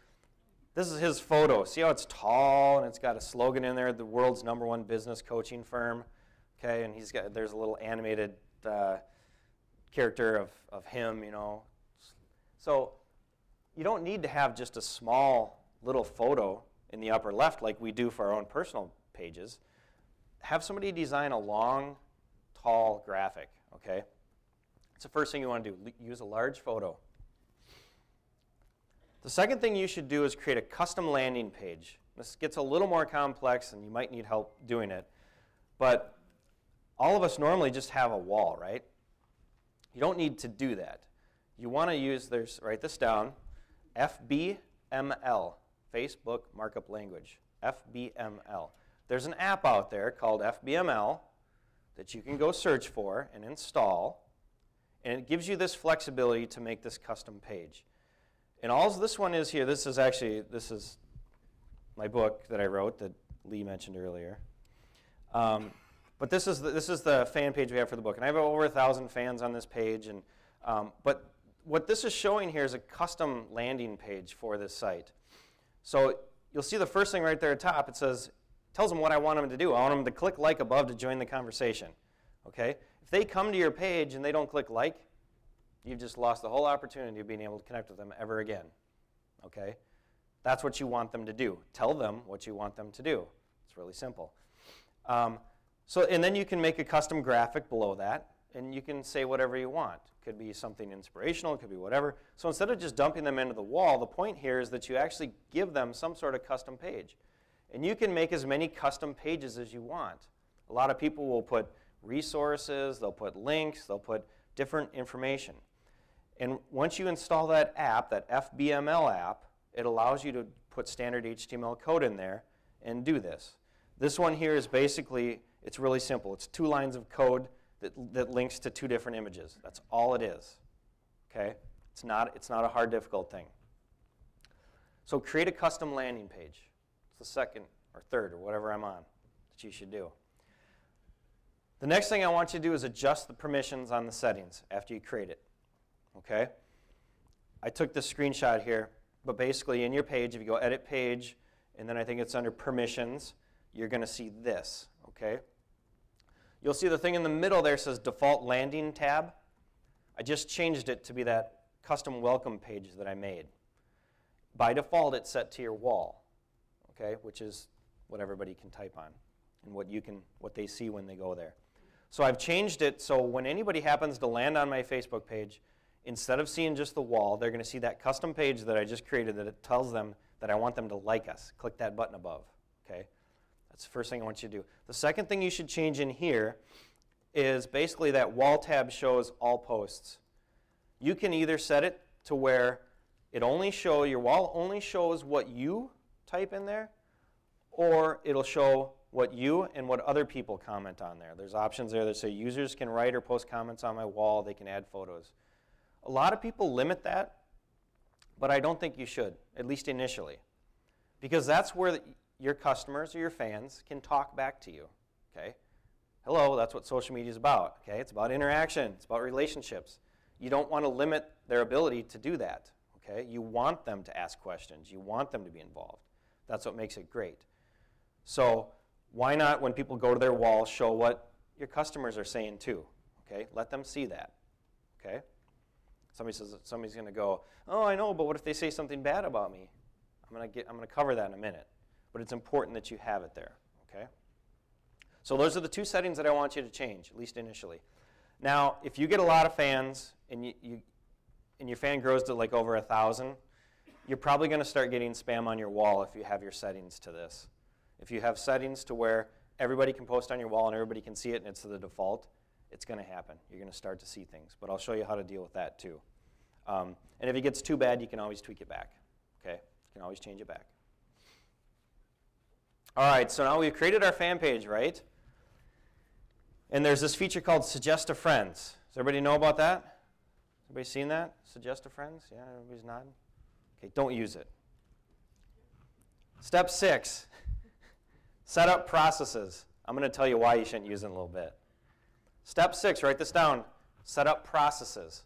this is his photo. See how it's tall and it's got a slogan in there, the world's #1 business coaching firm, okay? And there's a little animated character of him, So you don't need to have just a small little photo in the upper left like we do for our own personal pages. Have somebody design a long, tall graphic, okay? That's the first thing you want to do. Use a large photo. The second thing you should do is create a custom landing page. This gets a little more complex and you might need help doing it. But all of us normally just have a wall, right? You don't need to do that. You want to use, write this down, FBML, Facebook Markup Language, FBML. There's an app out there called FBML that you can go search for and install, and it gives you this flexibility to make this custom page. And all this one is here, this is my book that I wrote that Lee mentioned earlier. But this is the fan page we have for the book. And I have over 1,000 fans on this page. And, but what this is showing here is a custom landing page for this site. So you'll see the first thing right there at the top. It tells them what I want them to do. I want them to click like above to join the conversation. Okay? If they come to your page and they don't click like, you've just lost the whole opportunity of being able to connect with them ever again. Okay? That's what you want them to do. Tell them what you want them to do. It's really simple. And then you can make a custom graphic below that, and you can say whatever you want. It could be something inspirational, it could be whatever. So instead of just dumping them into the wall, the point here is that you actually give them some sort of custom page. And you can make as many custom pages as you want. A lot of people will put resources, they'll put links, they'll put different information. And once you install that app, that FBML app, it allows you to put standard HTML code in there and do this. This one here is basically, it's really simple. It's 2 lines of code that links to 2 different images. That's all it is. Okay? It's not a hard, difficult thing. So create a custom landing page. It's the second or third or whatever I'm on that you should do. The next thing I want you to do is adjust the permissions on the settings after you create it. Okay? I took this screenshot here, but basically in your page, if you go edit page, and then I think it's under permissions, you're going to see this. Okay? You'll see the thing in the middle there says default landing tab. I just changed it to be that custom welcome page that I made. By default, it's set to your wall, okay, which is what everybody can type on and what they see when they go there. So I've changed it so when anybody happens to land on my Facebook page, instead of seeing just the wall, they're going to see that custom page that I just created that it tells them that I want them to like us. Click that button above, okay? That's the first thing I want you to do. The second thing you should change in here is basically that wall tab shows all posts. You can either set it to where your wall only shows what you type in there, or it'll show what you and what other people comment on there. There's options there that say users can write or post comments on my wall, they can add photos. A lot of people limit that, but I don't think you should, at least initially, because that's where your customers or your fans can talk back to you, okay? Hello, that's what social media is about, okay? It's about interaction, it's about relationships. You don't want to limit their ability to do that, okay? You want them to ask questions, you want them to be involved. That's what makes it great. So why not, when people go to their wall, show what your customers are saying too, okay? Let them see that, okay? Somebody's going to go, oh, I know, but what if they say something bad about me? I'm going to cover that in a minute. But it's important that you have it there, okay? So those are the 2 settings that I want you to change, at least initially. Now, if you get a lot of fans and your fan grows to like over 1,000, you're probably going to start getting spam on your wall if you have your settings to this. If you have settings to where everybody can post on your wall and everybody can see it and it's the default, it's going to happen. You're going to start to see things. But I'll show you how to deal with that too. And if it gets too bad, you can always tweak it back, okay? You can always change it back. All right, so now we've created our fan page, right? And there's this feature called Suggest to Friends. Does everybody know about that? Everybody seen that? Suggest to Friends? Yeah, everybody's nodding? Okay, don't use it. Step 6, set up processes. I'm going to tell you why you shouldn't use it in a little bit. Step 6, write this down, set up processes.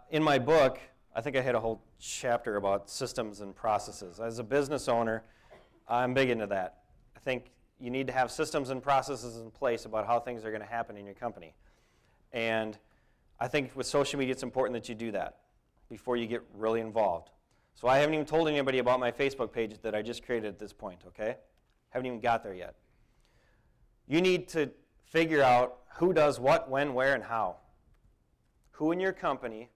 In my book, I think I had a whole chapter about systems and processes. As a business owner, I'm big into that. I think you need to have systems and processes in place about how things are going to happen in your company. And I think with social media, it's important that you do that before you get really involved. So I haven't even told anybody about my Facebook page that I just created at this point, okay? Haven't even got there yet. You need to figure out who does what, when, where, and how. Who in your company.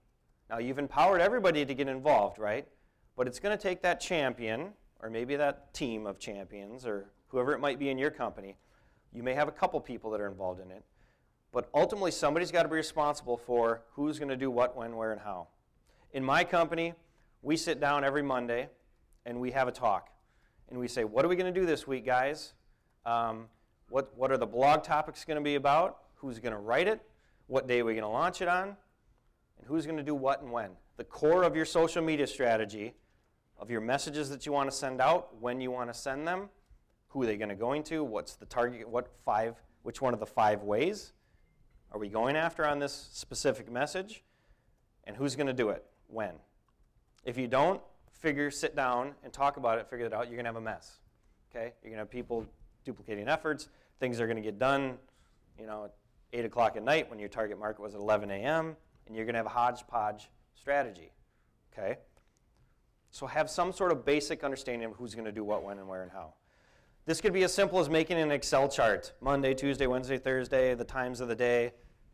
Now, you've empowered everybody to get involved, right? But it's going to take that champion, or maybe that team of champions, or whoever it might be in your company. You may have a couple people that are involved in it. But ultimately, somebody's got to be responsible for who's going to do what, when, where, and how. In my company, we sit down every Monday, and we have a talk. And we say, what are we going to do this week, guys? What are the blog topics going to be about? Who's going to write it? What day are we going to launch it on? and who's going to do what and when. The core of your social media strategy, of your messages that you want to send out, when you want to send them, who are they going to go into, what's the target, which one of the 5 ways are we going after on this specific message, and who's going to do it, when. If you don't sit down and talk about it, figure it out, you're going to have a mess. Okay? You're going to have people duplicating efforts. Things are going to get done, at 8 o'clock at night when your target market was at 11 a.m., and you're going to have a hodgepodge strategy. Okay? So have some sort of basic understanding of who's going to do what, when, and where, and how. This could be as simple as making an Excel chart. Monday, Tuesday, Wednesday, Thursday, the times of the day.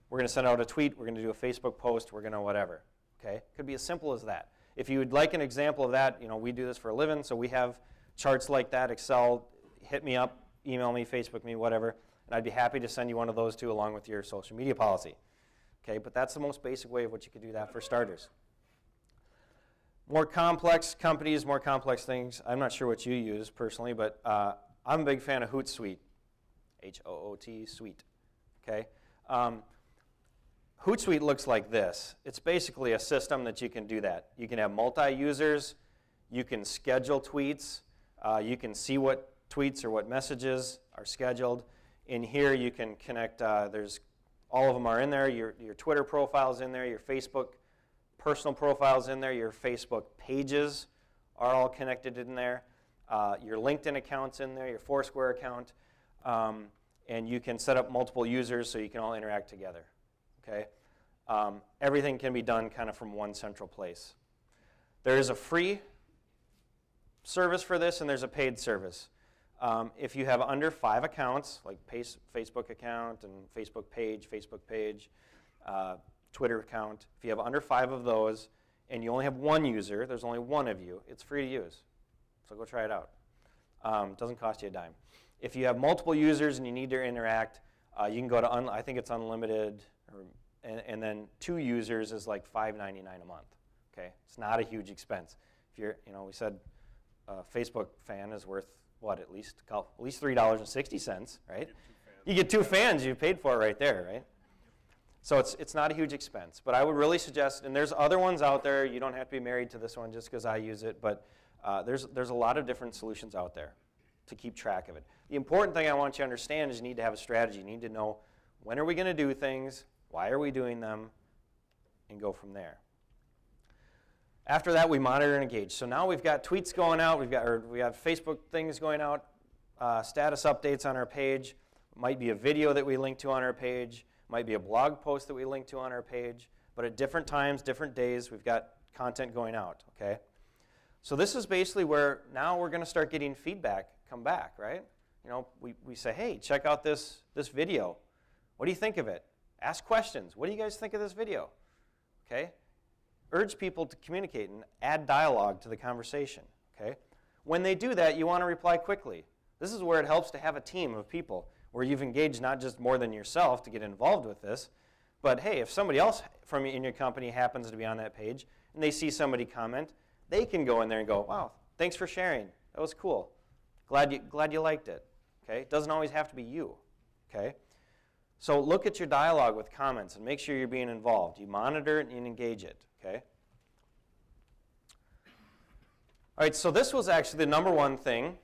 We're going to send out a tweet. We're going to do a Facebook post. We're going to whatever. Okay? Could be as simple as that. If you would like an example of that, we do this for a living, so we have charts like that, Excel. Hit me up, email me, Facebook me, whatever, and I'd be happy to send you one of those too along with your social media policy. Okay? But that's the most basic way of what you could do that for starters. More complex companies, more complex things. I'm not sure what you use personally, but I'm a big fan of Hootsuite, H-O-O-T, Suite. Okay? Hootsuite looks like this. It's basically a system that you can do that. You can have multi-users. You can schedule tweets. You can see what tweets or what messages are scheduled. In here, you can connect. All of them are in there. Your Twitter profile's in there. Your Facebook personal profile's in there. Your Facebook pages are all connected in there. Your LinkedIn account's in there. Your Foursquare account. And you can set up multiple users so you can all interact together. Okay? Everything can be done kind of from one central place. There is a free service for this, and there's a paid service. If you have under 5 accounts, like Facebook account and Facebook page, Twitter account, if you have under 5 of those and you only have 1 user, there's only 1 of you, it's free to use. So go try it out. It doesn't cost you a dime. If you have multiple users and you need to interact, you can go to, I think it's unlimited, and then 2 users is like $5.99 a month. Okay, it's not a huge expense. If you're, we said a Facebook fan is worth what, at least $3.60, right? You get 2 fans, you paid for it right there, right? So it's not a huge expense, but I would really suggest, and there's other ones out there. You don't have to be married to this one just because I use it, but there's a lot of different solutions out there to keep track of it. The important thing I want you to understand is you need to have a strategy. You need to know, when are we going to do things, why are we doing them, and go from there. After that, we monitor and engage. So now we've got tweets going out, we have Facebook things going out, status updates on our page. It might be a video that we link to on our page, might be a blog post that we link to on our page, but at different times, different days, we've got content going out, okay? So this is basically where now we're going to start getting feedback come back, right? We say, hey, check out this video. What do you think of it? Ask questions. What do you guys think of this video? Okay? Urge people to communicate and add dialogue to the conversation, okay? When they do that, you want to reply quickly. This is where it helps to have a team of people where you've engaged not just more than yourself to get involved with this, but hey, if somebody else in your company happens to be on that page and they see somebody comment, they can go in there and go, wow, thanks for sharing. That was cool. Glad you liked it. Okay? It doesn't always have to be you. Okay? So look at your dialogue with comments and make sure you're being involved. You monitor it and engage it. Okay? All right, so this was actually the #1 thing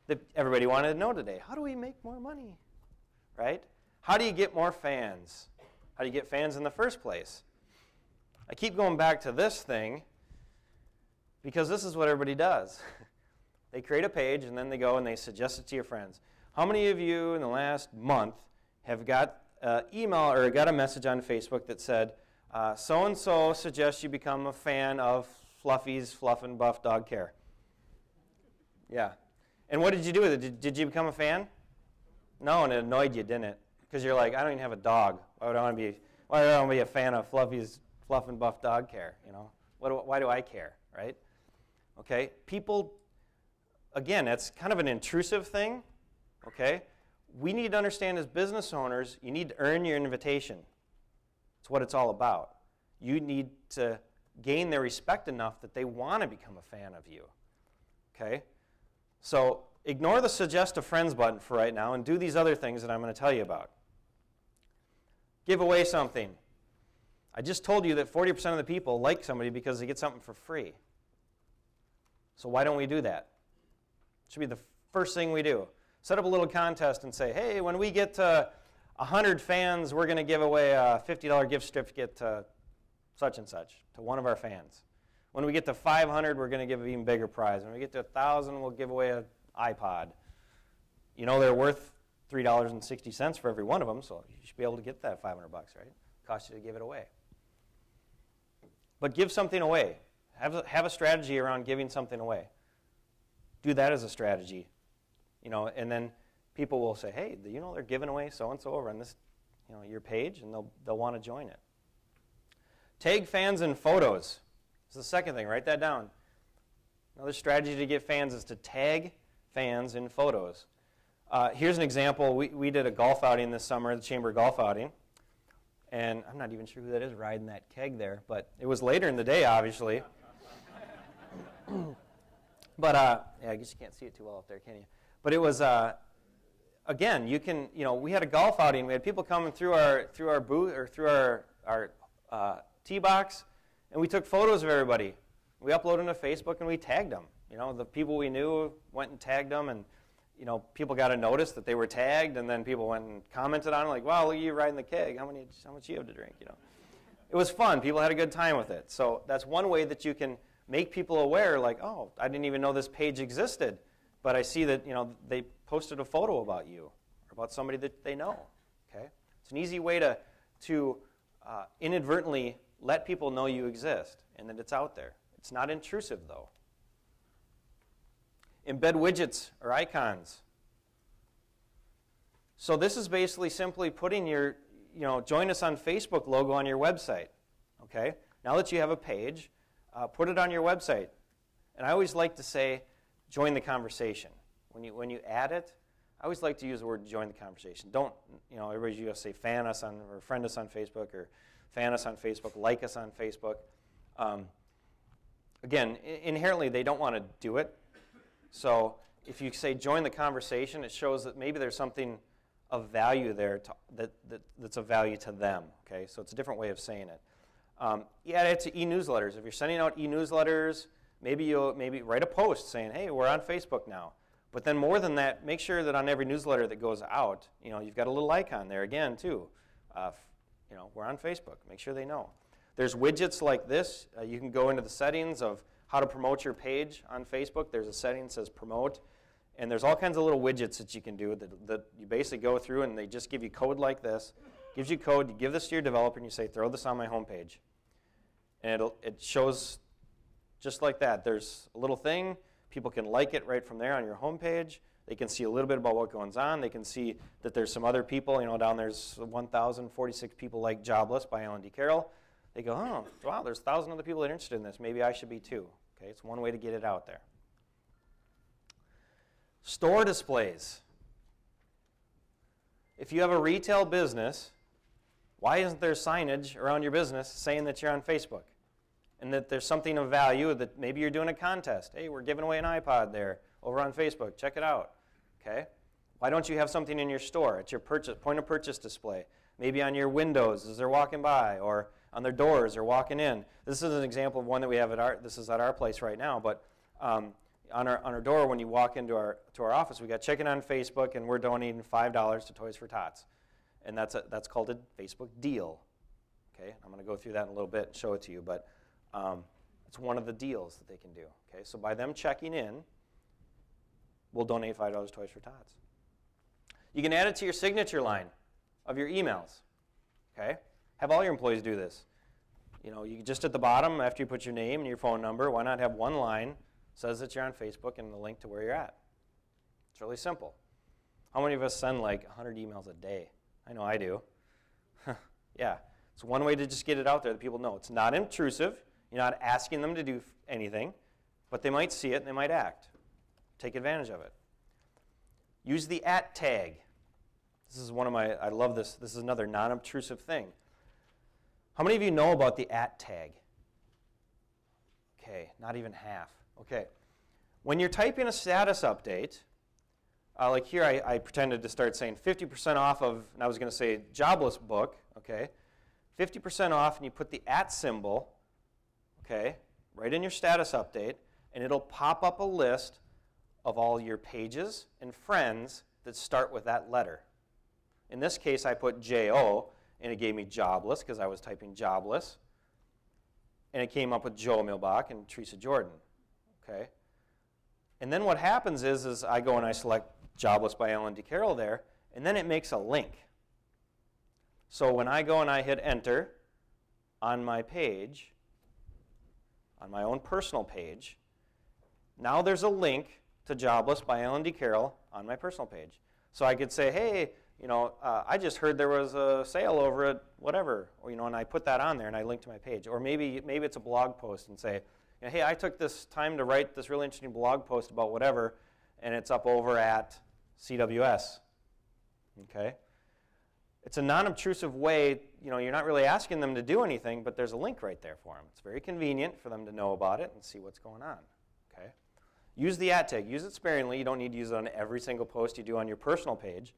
that everybody wanted to know today. How do we make more money? Right? How do you get more fans? How do you get fans in the first place? I keep going back to this thing because this is what everybody does. They create a page and then they go and they suggest it to your friends. How many of you in the last month have got an email or got a message on Facebook that said, so-and-so suggests you become a fan of Fluffy's Fluff and Buff Dog Care? Yeah. And what did you do with it? Did you become a fan? No, and it annoyed you, didn't it? Because you're like, I don't even have a dog. Why do I want to be a fan of Fluffy's Fluff and Buff Dog Care? Why do I care, right? Okay, people, again, that's kind of an intrusive thing, okay? We need to understand as business owners, you need to earn your invitation. It's what it's all about. You need to gain their respect enough that they want to become a fan of you, okay? So ignore the suggest a friends button for right now and do these other things that I'm going to tell you about. Give away something. I just told you that 40% of the people like somebody because they get something for free. So why don't we do that? It should be the first thing we do. Set up a little contest and say, hey, when we get to 100 fans, we're going to give away a $50 gift certificate to such and such, to one of our fans. When we get to 500, we're going to give an even bigger prize. When we get to 1,000, we'll give away an iPod. You know they're worth $3.60 for every one of them, so you should be able to get that $500, right? Cost you to give it away. But give something away. Have a strategy around giving something away. Do that as a strategy, and then people will say, hey, they're giving away so-and-so over on this, your page, and they'll want to join it. Tag fans in photos. This is the second thing. Write that down. Another strategy to get fans is to tag fans in photos. Here's an example. We did a golf outing this summer, the Chamber Golf Outing. And I'm not even sure who that is riding that keg there, but it was later in the day, obviously. But, I guess you can't see it too well up there, can you? But it was, again, we had a golf outing. We had people coming through our booth, or through our tee box, and we took photos of everybody. We uploaded them to Facebook, and we tagged them. The people we knew went and tagged them, and people got a notice that they were tagged, and then people went and commented on it, like, wow, look at you riding the keg. How much you have to drink, It was fun. People had a good time with it. So that's one way that you can make people aware, like, oh, I didn't even know this page existed, but I see that, they posted a photo about you or about somebody that they know, okay? It's an easy way to inadvertently let people know you exist and that it's out there. It's not intrusive, though. Embed widgets or icons. So this is basically simply putting your, join us on Facebook logo on your website. Okay? Now that you have a page, put it on your website. And I always like to say, join the conversation. When you add it, I always like to use the word join the conversation. Don't, everybody's going to say fan us on, or friend us on Facebook, or fan us on Facebook, like us on Facebook. Again, inherently they don't want to do it. So if you say join the conversation, it shows that maybe there's something of value there that's of value to them. Okay, so it's a different way of saying it. You add it to e-newsletters. If you're sending out e-newsletters, maybe write a post saying, hey, we're on Facebook now. But then more than that, make sure that on every newsletter that goes out, you've got a little icon there again too. We're on Facebook. Make sure they know. There's widgets like this. You can go into the settings of how to promote your page on Facebook. There's a setting that says promote. And there's all kinds of little widgets that you can do that you basically go through, and they just give you code like this. Gives you code. You give this to your developer, and you say, throw this on my homepage. And it shows just like that. There's a little thing. People can like it right from there on your homepage. They can see a little bit about what goes on. They can see that there's some other people. Down there's 1,046 people like Jobless by Alan D. Carroll. They go, oh, wow, there's 1,000 other people that are interested in this. Maybe I should be too. Okay, it's one way to get it out there. Store displays. If you have a retail business, why isn't there signage around your business saying that you're on Facebook? And that there's something of value, that maybe you're doing a contest. Hey, we're giving away an iPod there over on Facebook. Check it out. Okay? Why don't you have something in your store at your point of purchase display? Maybe on your windows as they're walking by, or on their doors or walking in. This is an example of one that we have this is at our place right now, but on our door when you walk into our office, we got check in on Facebook, and we're donating $5 to Toys for Tots. And that's called a Facebook deal. Okay? I'm going to go through that in a little bit and show it to you, but it's one of the deals that they can do. Okay? So by them checking in, we'll donate $5 to Toys for Tots. You can add it to your signature line of your emails. Okay? Have all your employees do this. You just at the bottom, after you put your name and your phone number, why not have one line says that you're on Facebook and the link to where you're at? It's really simple. How many of us send like 100 emails a day? I know I do. Yeah, it's one way to just get it out there that people know. It's not intrusive. You're not asking them to do anything, but they might see it and they might act. Take advantage of it. Use the @ tag. This is I love this. This is another non-obtrusive thing. How many of you know about the @ tag? Okay, not even half. Okay. When you're typing a status update, like here I pretended to start saying 50% off of, and I was going to say Jobless book, okay? 50% off, and you put the @ symbol, okay, right in your status update, and it'll pop up a list of all your pages and friends that start with that letter. In this case, I put J-O, and it gave me jobless because I was typing jobless. And it came up with Joe Milbach and Teresa Jordan, okay? And then what happens is I go and I select Jobless by Ellen DeCarroll there, and then it makes a link. So when I go and I hit enter on my page, on my own personal page, now there's a link to Jobless by Ellen DeCarroll on my personal page. So I could say, hey, you know, I just heard there was a sale over at whatever, or, you know, and I put that on there and I link to my page. Or maybe it's a blog post and say, you know, hey, I took this time to write this really interesting blog post about whatever, and it's up over at CWS. Okay? It's a non-obtrusive way, you know, you're not really asking them to do anything, but there's a link right there for them. It's very convenient for them to know about it and see what's going on. Okay? Use the @ tag. Use it sparingly. You don't need to use it on every single post you do on your personal page.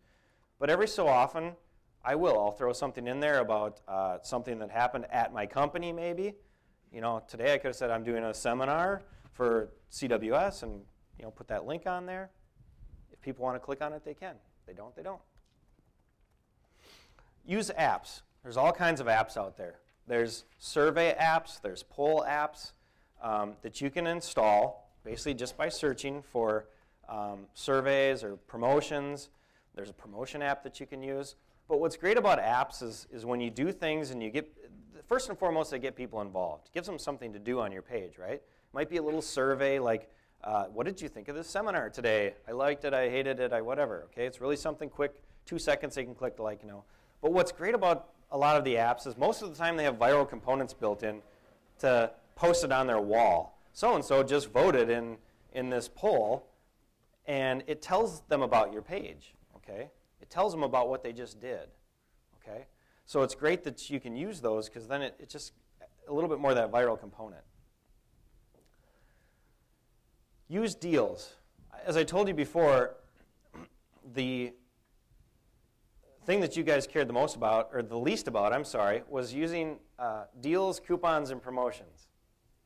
But every so often, I'll throw something in there about something that happened at my company maybe. You know, today I could have said I'm doing a seminar for CWS and, you know, put that link on there. If people want to click on it, they can. If they don't, they don't. Use apps. There's all kinds of apps out there. There's survey apps, there's poll apps that you can install basically just by searching for surveys or promotions. There's a promotion app that you can use. But what's great about apps is when you do things and you get, first and foremost, they get people involved. It gives them something to do on your page, right? It might be a little survey like, what did you think of this seminar today? I liked it, I hated it, I whatever, okay? It's really something quick, 2 seconds they can click to like, you know. But what's great about a lot of the apps is most of the time they have viral components built in to post it on their wall. So-and-so just voted in this poll, and it tells them about your page. Okay? It tells them about what they just did. Okay? So it's great that you can use those because then it just a little bit more of that viral component. Use deals. As I told you before, the thing that you guys cared the most about, or the least about, I'm sorry, was using deals, coupons, and promotions,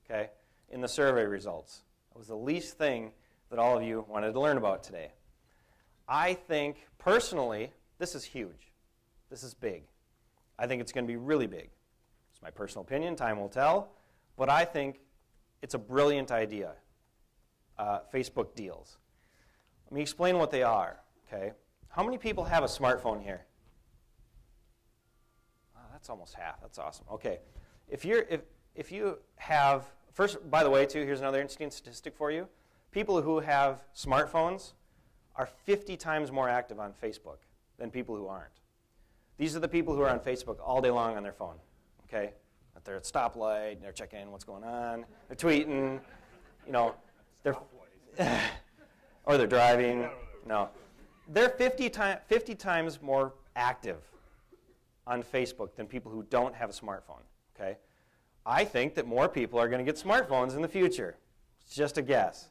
okay, in the survey results. It was the least thing that all of you wanted to learn about today. I think, personally, this is huge. This is big. I think it's going to be really big. It's my personal opinion. Time will tell. But I think it's a brilliant idea, Facebook deals. Let me explain what they are, okay? How many people have a smartphone here? Oh, that's almost half. That's awesome. Okay. If you have, first, by the way, too, here's another interesting statistic for you. People who have smartphones are 50 times more active on Facebook than people who aren't. These are the people who are on Facebook all day long on their phone, okay? They're at stoplight, they're checking what's going on, they're tweeting, you know, or they're driving. No. They're 50 times more active on Facebook than people who don't have a smartphone, okay? I think that more people are going to get smartphones in the future. It's just a guess.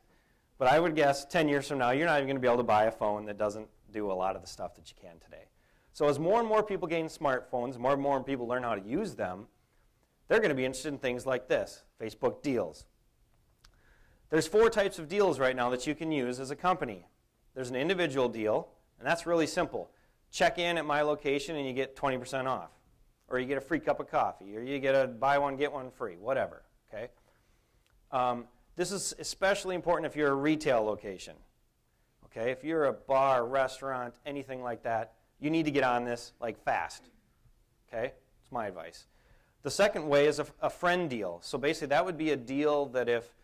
But I would guess 10 years from now, you're not even going to be able to buy a phone that doesn't do a lot of the stuff that you can today. So as more and more people gain smartphones, more and more people learn how to use them, they're going to be interested in things like this, Facebook deals. There's 4 types of deals right now that you can use as a company. There's an individual deal, and that's really simple. Check in at my location and you get 20% off. Or you get a free cup of coffee, or you get a buy one, get one free, whatever, okay? This is especially important if you're a retail location. Okay, if you're a bar, restaurant, anything like that, you need to get on this like fast. Okay, it's my advice. The second way is a friend deal. So basically, that would be a deal that if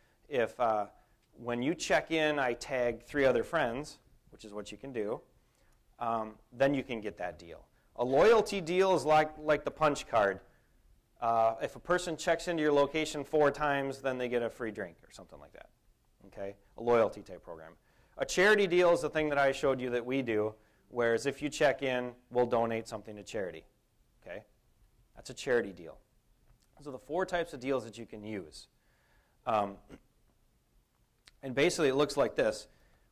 when you check in, I tag 3 other friends, which is what you can do, then you can get that deal. A loyalty deal is like the punch card. If a person checks into your location 4 times, then they get a free drink or something like that. Okay? A loyalty type program. A charity deal is the thing that I showed you that we do, whereas if you check in, we'll donate something to charity. Okay? That's a charity deal. Those are the 4 types of deals that you can use. And basically it looks like this.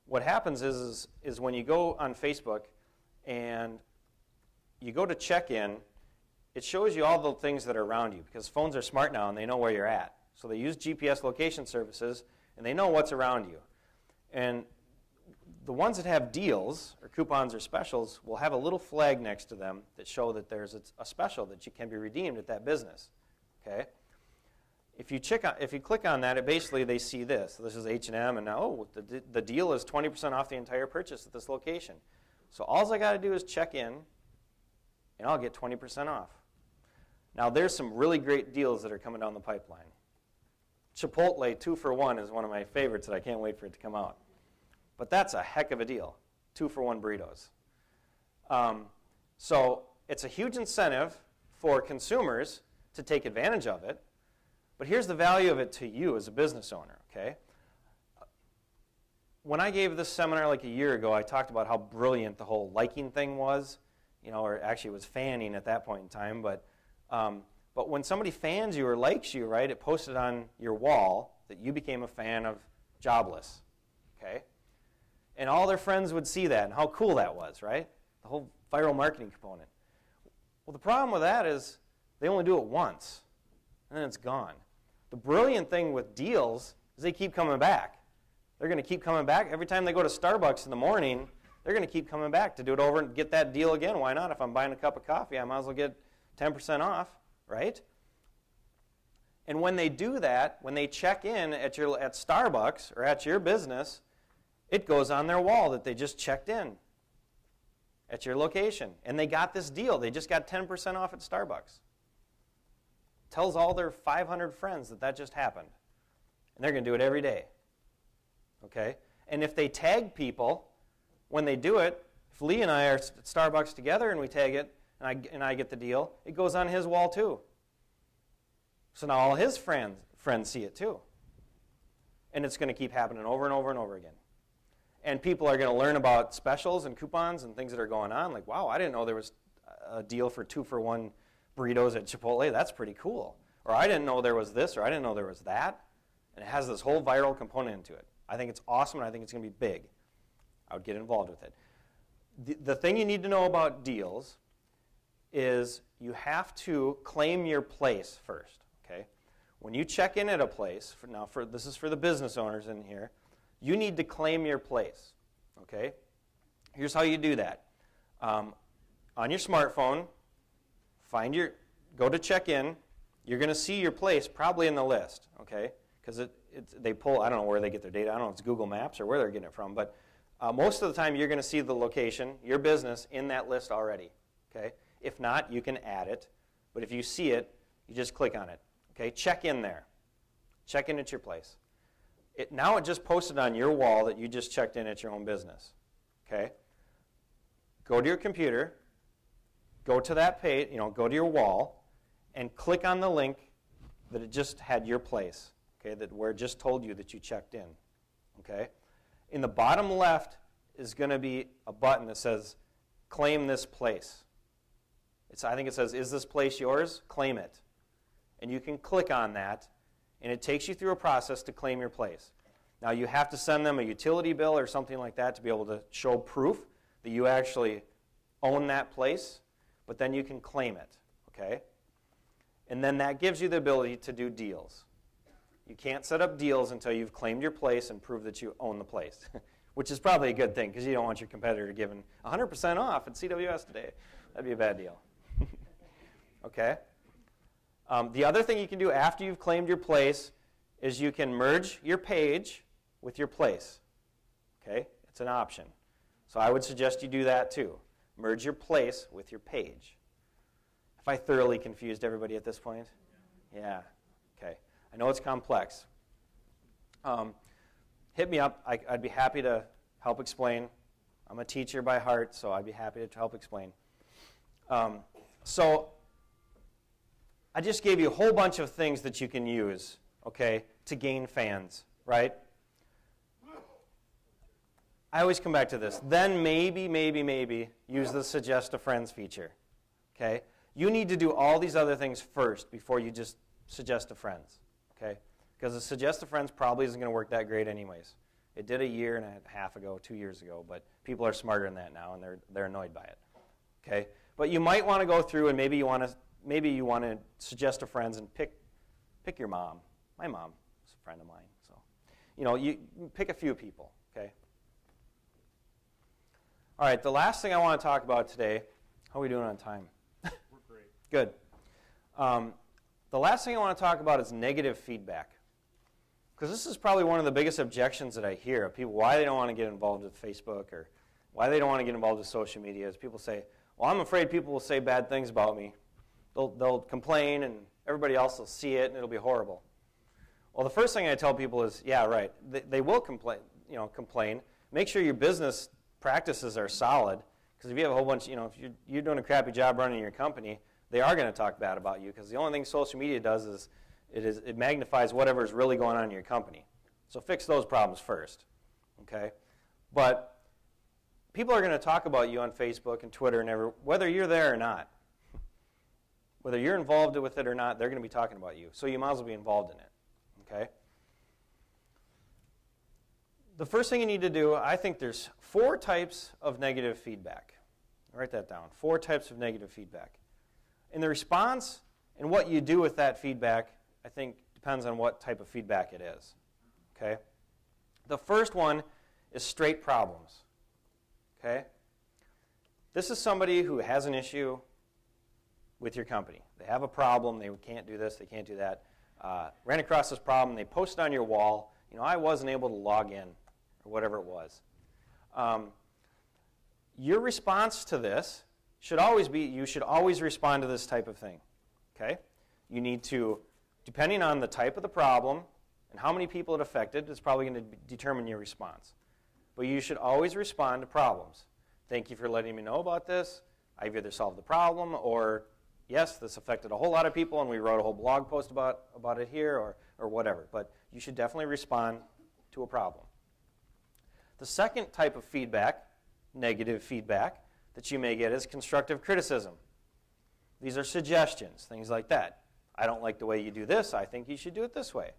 What happens is when you go on Facebook and you go to check in, it shows you all the things that are around you, because phones are smart now and they know where you're at. So they use GPS location services and they know what's around you. And the ones that have deals or coupons or specials will have a little flag next to them that show that there's a special that you can be redeemed at that business. Okay? If you click on that, basically they see this. So this is H&M, and now, oh, the deal is 20% off the entire purchase at this location. So all I got to do is check in, and I'll get 20% off. Now there's some really great deals that are coming down the pipeline. Chipotle 2 for 1 is one of my favorites that I can't wait for it to come out. But that's a heck of a deal, 2 for 1 burritos. So it's a huge incentive for consumers to take advantage of it. But here's the value of it to you as a business owner, okay? When I gave this seminar like a year ago, I talked about how brilliant the whole liking thing was, or actually it was fanning at that point in time. But when somebody fans you or likes you, right, it posted on your wall that you became a fan of Jobless, okay? And all their friends would see that and how cool that was, right? The whole viral marketing component. Well, the problem with that is they only do it once, and then it's gone. The brilliant thing with deals is they keep coming back. They're going to keep coming back. Every time they go to Starbucks in the morning, they're going to keep coming back to do it over and get that deal again. Why not? If I'm buying a cup of coffee, I might as well get 10% off, right? And when they do that, when they check in at Starbucks or at your business, it goes on their wall that they just checked in at your location. And they got this deal. They just got 10% off at Starbucks. Tells all their 500 friends that that just happened. And they're going to do it every day. Okay? And if they tag people, when they do it, if Lee and I are at Starbucks together and we tag it, and I get the deal, it goes on his wall too. So now all his friends see it too. And it's going to keep happening over and over and over again. And people are going to learn about specials and coupons and things that are going on. Like, wow, I didn't know there was a deal for 2 for 1 burritos at Chipotle. That's pretty cool. Or I didn't know there was this, or I didn't know there was that. And it has this whole viral component into it. I think it's awesome, and I think it's going to be big. I would get involved with it. The thing you need to know about deals is you have to claim your place first. Okay? When you check in at a place, this is for the business owners in here, you need to claim your place. Okay? Here's how you do that. On your smartphone, go to check in. You're going to see your place probably in the list. Okay? Because they pull, I don't know where they get their data. I don't know if it's Google Maps or where they're getting it from. But most of the time, you're going to see the location, your business, in that list already. Okay? If not, you can add it. But if you see it, you just click on it. Okay? Check in there. Check in at your place. Now it just posted on your wall that you just checked in at your own business. Okay? Go to your computer. Go to that page, go to your wall, and click on the link that it just had your place. Okay? Where it just told you that you checked in. Okay? In the bottom left is going to be a button that says, claim this place. I think it says, is this place yours? Claim it. And you can click on that, and it takes you through a process to claim your place. Now, you have to send them a utility bill or something like that to be able to show proof that you actually own that place, but then you can claim it. Okay? And then that gives you the ability to do deals. You can't set up deals until you've claimed your place and prove that you own the place, which is probably a good thing because you don't want your competitor giving 100% off at CWS today. That'd be a bad deal. Okay? The other thing you can do after you've claimed your place is you can merge your page with your place. Okay? It's an option. So I would suggest you do that too. Merge your place with your page. Have I thoroughly confused everybody at this point? Yeah. Okay. I know it's complex. Hit me up. I'd be happy to help explain. I'm a teacher by heart, so I'd be happy to help explain. So I just gave you a whole bunch of things that you can use, okay, to gain fans, right? I always come back to this. Then maybe use the Suggest a Friends feature, okay? You need to do all these other things first before you just suggest a friends. Okay? Because the Suggest a Friends probably isn't going to work that great anyways. It did a year and a half ago, 2 years ago, but people are smarter than that now, and they're annoyed by it. Okay? But you might want to go through and maybe you want to maybe you want to suggest to friends and pick your mom. My mom is a friend of mine. So, you pick a few people, okay? All right, the last thing I want to talk about today, how are we doing on time? We're great. Good. The last thing I want to talk about is negative feedback. Because this is probably one of the biggest objections that I hear of people, why they don't want to get involved with Facebook or why they don't want to get involved with social media is people say, well, I'm afraid people will say bad things about me. They'll complain and everybody else will see it and it'll be horrible. Well, the first thing I tell people is, yeah, right. They will complain. Make sure your business practices are solid. Because if you have a whole bunch, if you're doing a crappy job running your company, they are going to talk bad about you. Because the only thing social media does is it magnifies whatever is really going on in your company. So fix those problems first, okay? But people are going to talk about you on Facebook and Twitter and whether you're there or not. Whether you're involved with it or not, they're going to be talking about you. So you might as well be involved in it, okay? The first thing you need to do, I think there's 4 types of negative feedback. Write that down. 4 types of negative feedback. And the response and what you do with that feedback, I think, depends on what type of feedback it is, okay? The first one is straight problems, okay? This is somebody who has an issue with your company. They have a problem. They can't do this. They can't do that. Ran across this problem. They post it on your wall. I wasn't able to log in, or whatever it was. Your response to this should always be, you should always respond to this type of thing, okay? You need to, depending on the type of the problem and how many people it affected, it's probably going to determine your response. But you should always respond to problems. Thank you for letting me know about this. I've either solved the problem or, yes, this affected a whole lot of people and we wrote a whole blog post about it here or whatever. But you should definitely respond to a problem. The second type of feedback, negative feedback, that you may get is constructive criticism. These are suggestions, things like that. I don't like the way you do this. I think you should do it this way.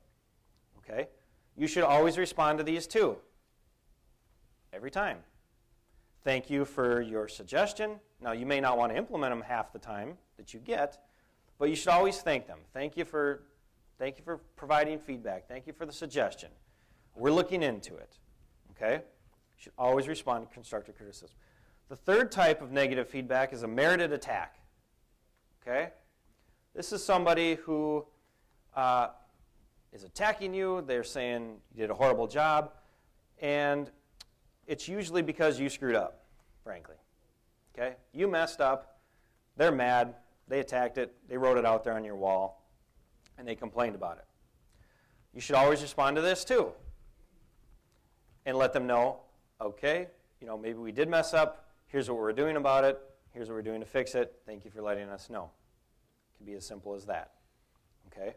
Okay? You should always respond to these too. Every time. Thank you for your suggestion. Now, you may not want to implement them half the time that you get, but you should always thank them. Thank you for providing feedback. Thank you for the suggestion. We're looking into it. Okay? You should always respond to constructive criticism. The third type of negative feedback is a merited attack. Okay? This is somebody who is attacking you. They're saying you did a horrible job, and it's usually because you screwed up, frankly. Okay? You messed up. They're mad. They attacked it. They wrote it out there on your wall, and they complained about it. You should always respond to this too, and let them know, okay, maybe we did mess up. Here's what we're doing about it. Here's what we're doing to fix it. Thank you for letting us know. It can be as simple as that. Okay?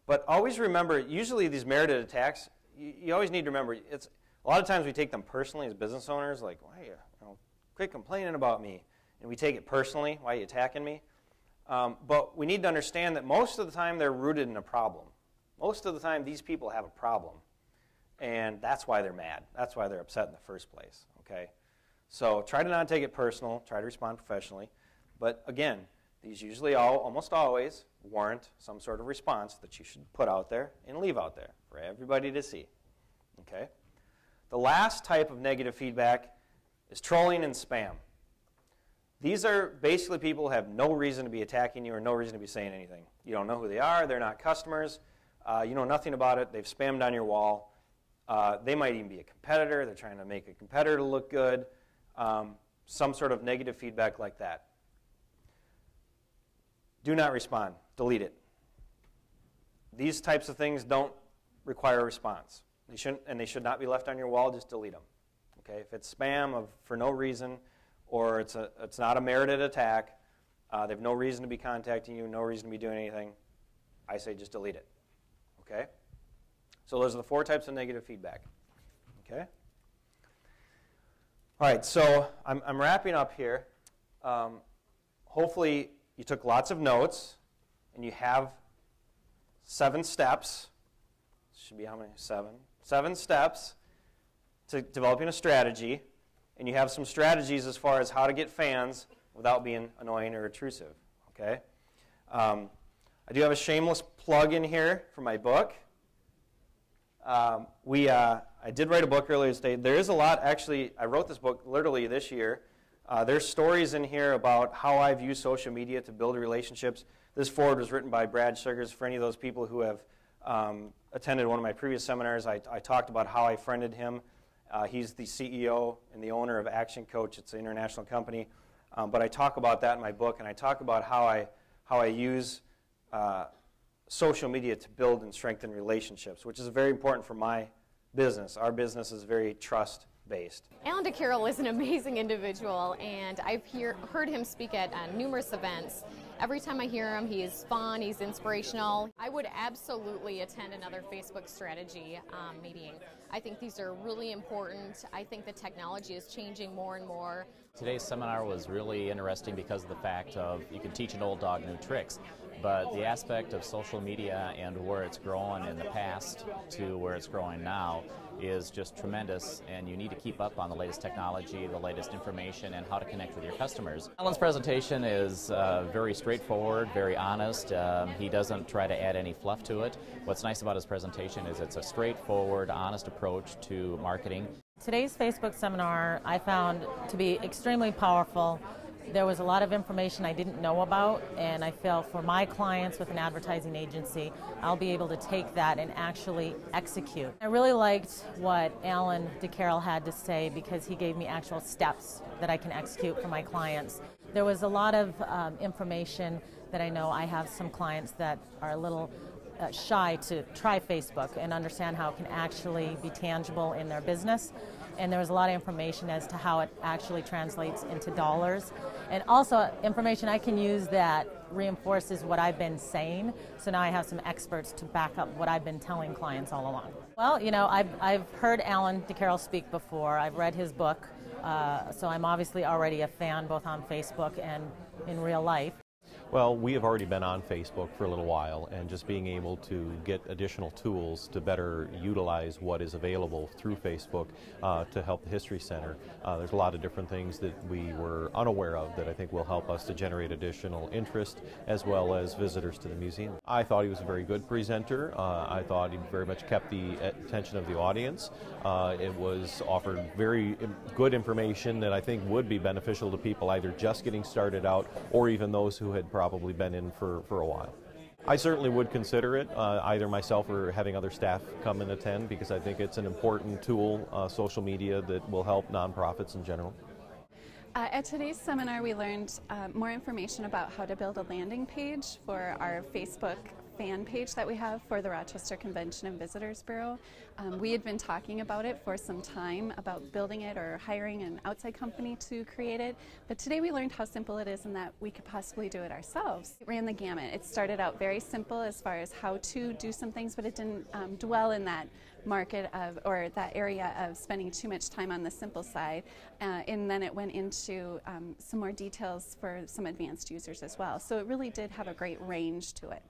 But always remember, usually these merited attacks, you always need to remember, a lot of times we take them personally as business owners, like, why quit complaining about me. And we take it personally, why are you attacking me? But we need to understand that most of the time they're rooted in a problem. Most of the time these people have a problem. And that's why they're mad. That's why they're upset in the first place. Okay? So try to not take it personal. Try to respond professionally. But again, these usually almost always warrant some sort of response that you should put out there and leave out there for everybody to see. Okay? The last type of negative feedback is trolling and spam. These are basically people who have no reason to be attacking you or no reason to be saying anything. You don't know who they are. They're not customers. You know nothing about it. They've spammed on your wall. They might even be a competitor. They're trying to make a competitor look good. Some sort of negative feedback like that. Do not respond. Delete it. These types of things don't require a response. They should not be left on your wall. Just delete them. Okay? If it's spam for no reason, or it's not a merited attack, they have no reason to be contacting you, no reason to be doing anything, I say just delete it. Okay? So those are the 4 types of negative feedback. Okay? All right, so I'm wrapping up here. Hopefully you took lots of notes, and you have 7 steps. Should be how many? 7. 7 steps to developing a strategy, and you have some strategies as far as how to get fans without being annoying or intrusive. okay? I do have a shameless plug in here for my book. I did write a book earlier today. There is a lot, actually, I wrote this book literally this year. There's stories in here about how I've used social media to build relationships. This foreword was written by Brad Sugars. For any of those people who have attended one of my previous seminars, I talked about how I friended him. He's the CEO and the owner of Action Coach. It's an international company. But I talk about that in my book, and I talk about how I use social media to build and strengthen relationships, which is very important for my business. Our business is very trust-based. Alan DeCarroll is an amazing individual, and I've heard him speak at numerous events. Every time I hear him, he is fun, he's inspirational. I would absolutely attend another Facebook strategy meeting. I think these are really important. I think the technology is changing more and more. Today's seminar was really interesting because of the fact of you can teach an old dog new tricks, but the aspect of social media and where it's grown in the past to where it's growing now is just tremendous, and you need to keep up on the latest technology, the latest information, and how to connect with your customers. Alan's presentation is very straightforward, very honest. He doesn't try to add any fluff to it. What's nice about his presentation is it's a straightforward, honest approach to marketing. Today's Facebook seminar I found to be extremely powerful. There was a lot of information I didn't know about, and I feel for my clients with an advertising agency, I'll be able to take that and actually execute. I really liked what Alan DeCarroll had to say because he gave me actual steps that I can execute for my clients. There was a lot of information that I know I have some clients that are a little shy to try Facebook and understand how it can actually be tangible in their business. And there was a lot of information as to how it actually translates into dollars. And also information I can use that reinforces what I've been saying. So now I have some experts to back up what I've been telling clients all along. Well, you know, I've heard Alan DeCarroll speak before. I've read his book. So I'm obviously already a fan both on Facebook and in real life. Well, we have already been on Facebook for a little while, and just being able to get additional tools to better utilize what is available through Facebook to help the History Center. There's a lot of different things that we were unaware of that I think will help us to generate additional interest as well as visitors to the museum. I thought he was a very good presenter. I thought he very much kept the attention of the audience. It was offered very good information that I think would be beneficial to people either just getting started out or even those who had probably been in for a while. I certainly would consider it, either myself or having other staff come and attend, because I think it's an important tool, social media, that will help nonprofits in general. At today's seminar, we learned more information about how to build a landing page for our Facebook fan page that we have for the Rochester Convention and Visitors Bureau. We had been talking about it for some time, about building it or hiring an outside company to create it, but today we learned how simple it is and that we could possibly do it ourselves. It ran the gamut. It started out very simple as far as how to do some things, but it didn't dwell in that market of, or that area of spending too much time on the simple side, and then it went into some more details for some advanced users as well. So it really did have a great range to it.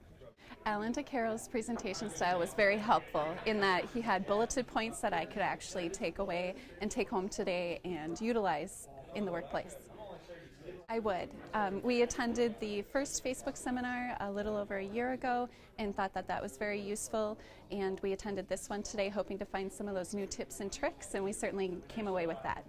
Alan DeCarroll's presentation style was very helpful in that he had bulleted points that I could actually take away and take home today and utilize in the workplace. I would. We attended the first Facebook seminar a little over a year ago and thought that that was very useful, and we attended this one today hoping to find some of those new tips and tricks, and we certainly came away with that.